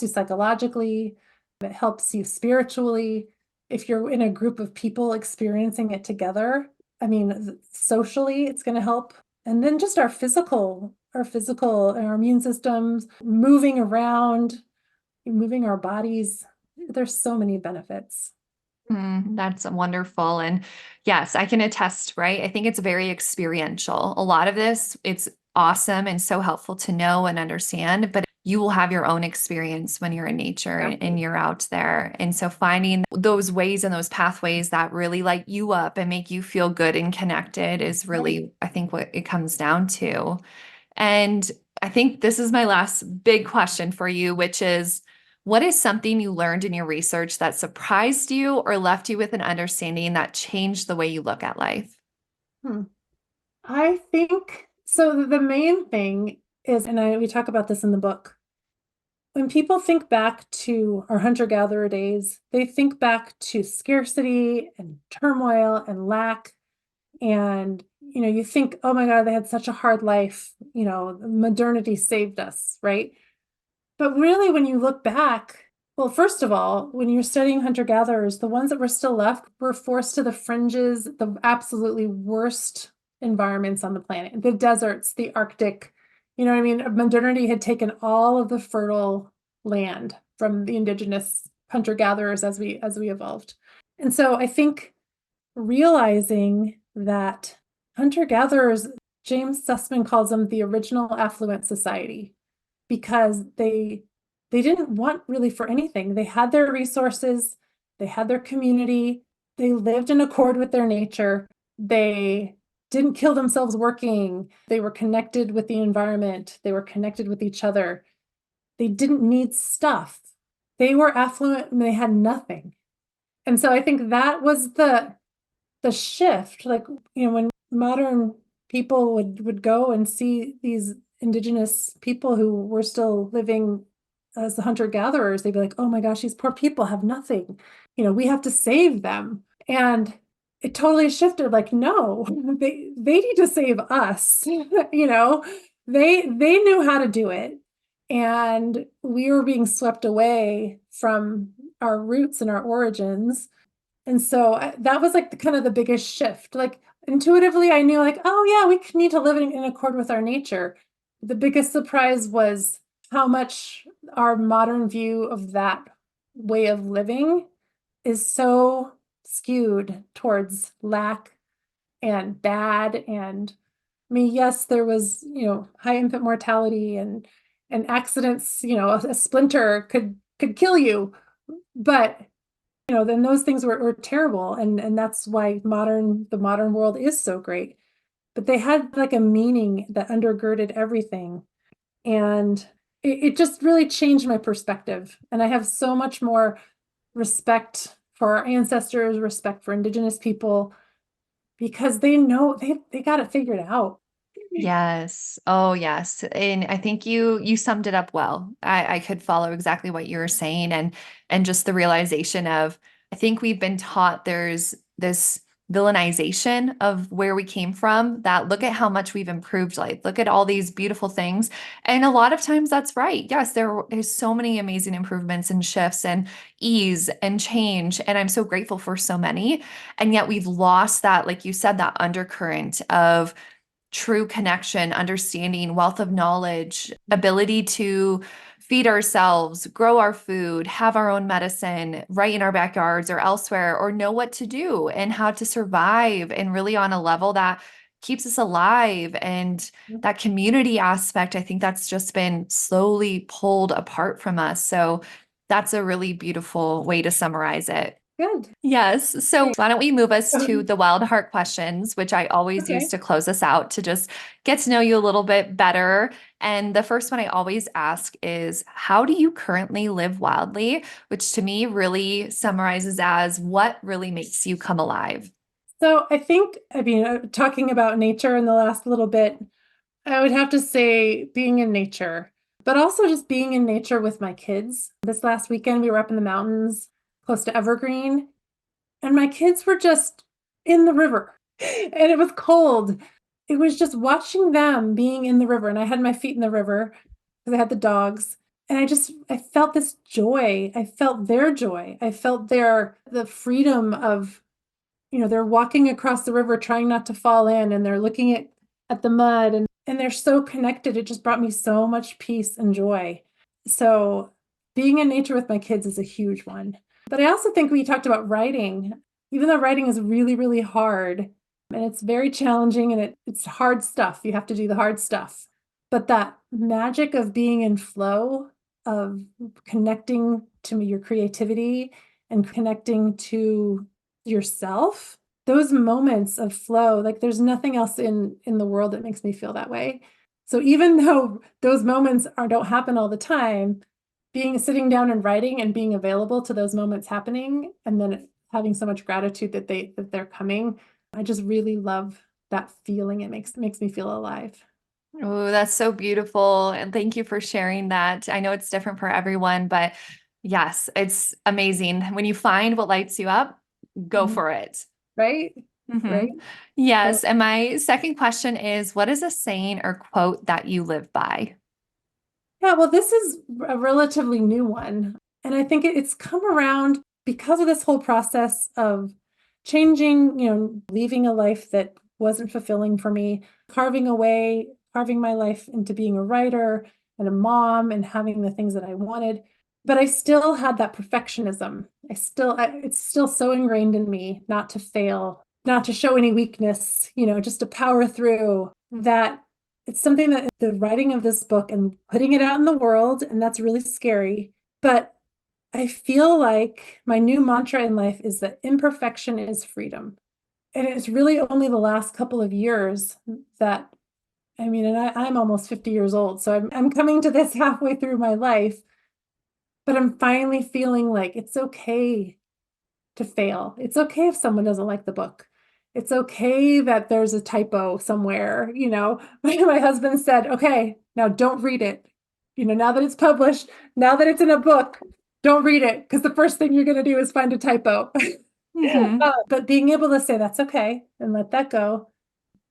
Speaker 1: you psychologically, it helps you spiritually. If you're in a group of people experiencing it together, I mean, socially, it's going to help. And then just our physical and our immune systems, moving around, moving our bodies. There's so many benefits.
Speaker 2: That's wonderful. And yes, I can attest, right? I think it's very experiential. A lot of this, it's awesome and so helpful to know and understand, but you will have your own experience when you're in nature and
Speaker 1: Exactly.
Speaker 2: you're out there. And so finding those ways and those pathways that really light you up and make you feel good and connected is
Speaker 1: Right.
Speaker 2: really, I think, what it comes down to. And I think this is my last big question for you, which is what is something you learned in your research that surprised you or left you with an understanding that changed the way you look at life?
Speaker 1: Hmm. I think so. The main thing is, and we talk about this in the book, when people think back to our hunter-gatherer days, they think back to scarcity and turmoil and lack. And, you think, oh my God, they had such a hard life. Modernity saved us, right? But really, when you look back, well, first of all, when you're studying hunter-gatherers, the ones that were still left were forced to the fringes, the absolutely worst environments on the planet, the deserts, the Arctic. You know what I mean? Modernity had taken all of the fertile land from the indigenous hunter-gatherers as we evolved. And so I think realizing that hunter-gatherers, James Sussman calls them the original affluent society because they didn't want really for anything. They had their resources, they had their community, they lived in accord with their nature. They didn't kill themselves working. They were connected with the environment. They were connected with each other. They didn't need stuff. They were affluent and they had nothing. And so I think that was the shift, like, when modern people would go and see these indigenous people who were still living as the hunter-gatherers, they'd be like, oh my gosh, these poor people have nothing. We have to save them. And it totally shifted, like, no, they need to save us. They knew how to do it. And we were being swept away from our roots and our origins, and so that was like the kind of the biggest shift. Like intuitively, I knew like, oh yeah, we need to live in accord with our nature. The biggest surprise was how much our modern view of that way of living is so skewed towards lack and bad. And I mean, yes, there was, high infant mortality and accidents, a splinter could kill you, but then those things were terrible. And that's why the modern world is so great. But they had like a meaning that undergirded everything. And it just really changed my perspective. And I have so much more respect for our ancestors, respect for indigenous people, because they know they got it figured out.
Speaker 2: Yes. Oh, yes. And I think you summed it up well. I could follow exactly what you were saying and just the realization of I think we've been taught there's this villainization of where we came from that look at how much we've improved life. Look at all these beautiful things. And a lot of times that's right. Yes, there's so many amazing improvements and shifts and ease and change. And I'm so grateful for so many. And yet we've lost that, like you said, that undercurrent of true connection, understanding, wealth of knowledge, ability to feed ourselves, grow our food, have our own medicine right in our backyards or elsewhere, or know what to do and how to survive, and really on a level that keeps us alive. And that community aspect, I think that's just been slowly pulled apart from us. So that's a really beautiful way to summarize it.
Speaker 1: Good.
Speaker 2: Yes. So
Speaker 1: Great.
Speaker 2: why don't we move us to the wild heart questions, which I always use
Speaker 1: Okay.
Speaker 2: to close us out to just get to know you a little bit better. And the first one I always ask is, how do you currently live wildly? Which to me really summarizes as what really makes you come alive.
Speaker 1: So I think, I mean, talking about nature in the last little bit, I would have to say being in nature, but also just being in nature with my kids. This last weekend, we were up in the mountains close to Evergreen, and my kids were just in the river, and it was cold. It was just watching them being in the river, and I had my feet in the river because I had the dogs. And I felt this joy. I felt their joy. I felt the freedom of, they're walking across the river trying not to fall in, and they're looking at the mud, and they're so connected. It just brought me so much peace and joy. So being in nature with my kids is a huge one. But I also think we talked about writing, even though writing is really, really hard and it's very challenging and it's hard stuff. You have to do the hard stuff. But that magic of being in flow, of connecting to your creativity and connecting to yourself, those moments of flow, like there's nothing else in the world that makes me feel that way. So even though those moments don't happen all the time, sitting down and writing and being available to those moments happening and then having so much gratitude that they're coming, I just really love that feeling. It makes me feel alive.
Speaker 2: Oh, that's so beautiful. And thank you for sharing that. I know it's different for everyone, but yes, it's amazing. When you find what lights you up, go
Speaker 1: Mhm.
Speaker 2: for it.
Speaker 1: Right?
Speaker 2: Hmm.
Speaker 1: Right? So
Speaker 2: Yes. And my second question is, what is a saying or quote that you live by?
Speaker 1: yeah, well, this is a relatively new one. And I think it's come around because of this whole process of changing, leaving a life that wasn't fulfilling for me, carving my life into being a writer and a mom and having the things that I wanted. But I still had that perfectionism. It's still so ingrained in me not to fail, not to show any weakness, just to power through that. It's something that the writing of this book and putting it out in the world, and that's really scary. But I feel like my new mantra in life is that imperfection is freedom. And it's really only the last couple of years that, I mean, and I'm almost 50 years old, so I'm coming to this halfway through my life, but I'm finally feeling like it's okay to fail. It's okay if someone doesn't like the book. It's okay that there's a typo somewhere. My husband said, okay, now don't read it. Now that it's published, now that it's in a book, don't read it because the first thing you're going to do is find a typo.
Speaker 2: Hmm.
Speaker 1: But being able to say that's okay and let that go.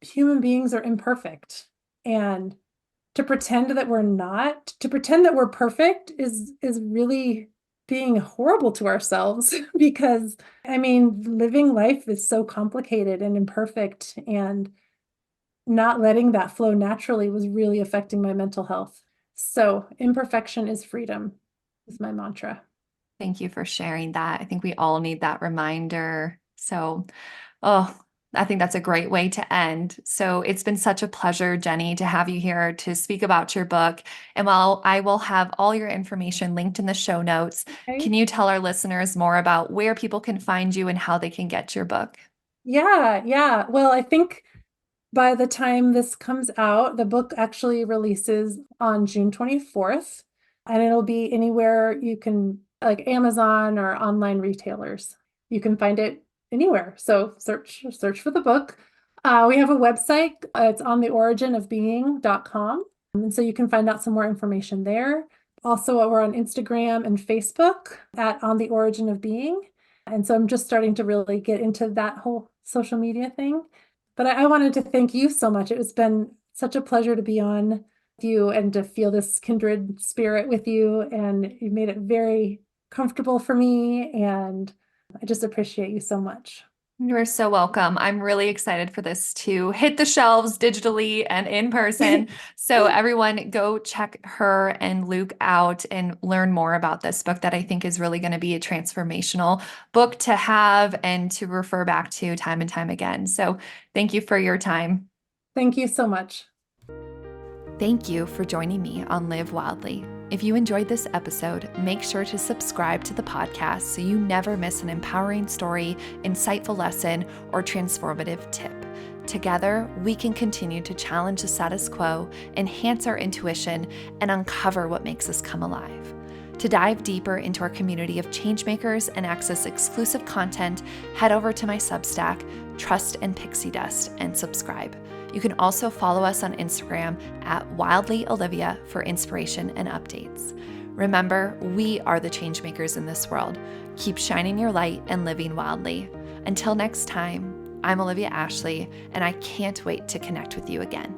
Speaker 1: Human beings are imperfect. And to pretend that we're perfect is really being horrible to ourselves because I mean, living life is so complicated and imperfect, and not letting that flow naturally was really affecting my mental health. So, imperfection is freedom is my mantra.
Speaker 2: Thank you for sharing that. I think we all need that reminder. So, oh, I think that's a great way to end. So it's been such a pleasure, Jenny, to have you here to speak about your book. And while I will have all your information linked in the show notes,
Speaker 1: Okay.
Speaker 2: can you tell our listeners more about where people can find you and how they can get your book?
Speaker 1: Yeah, yeah. Well, I think by the time this comes out, the book actually releases on June 24th, and it'll be anywhere you can, like Amazon or online retailers. You can find it anywhere. So search for the book. We have a website. It's on theoriginofbeing.com. And so you can find out some more information there. Also, we're on Instagram and Facebook at On the Origin of Being. And so I'm just starting to really get into that whole social media thing. But I wanted to thank you so much. It's been such a pleasure to be on with you and to feel this kindred spirit with you. And you made it very comfortable for me. And I just appreciate you so much.
Speaker 2: You're so welcome. I'm really excited for this to hit the shelves digitally and in person. So, everyone, go check her and Luke out and learn more about this book that I think is really going to be a transformational book to have and to refer back to time and time again. So, thank you for your time.
Speaker 1: Thank you so much.
Speaker 2: Thank you for joining me on Live Wildly. If you enjoyed this episode, make sure to subscribe to the podcast so you never miss an empowering story, insightful lesson, or transformative tip. Together, we can continue to challenge the status quo, enhance our intuition, and uncover what makes us come alive. To dive deeper into our community of changemakers and access exclusive content, head over to my Substack, Trust and Pixie Dust, and subscribe. You can also follow us on Instagram at Wildly Olivia for inspiration and updates. Remember, we are the changemakers in this world. Keep shining your light and living wildly. Until next time, I'm Olivia Ashley, and I can't wait to connect with you again.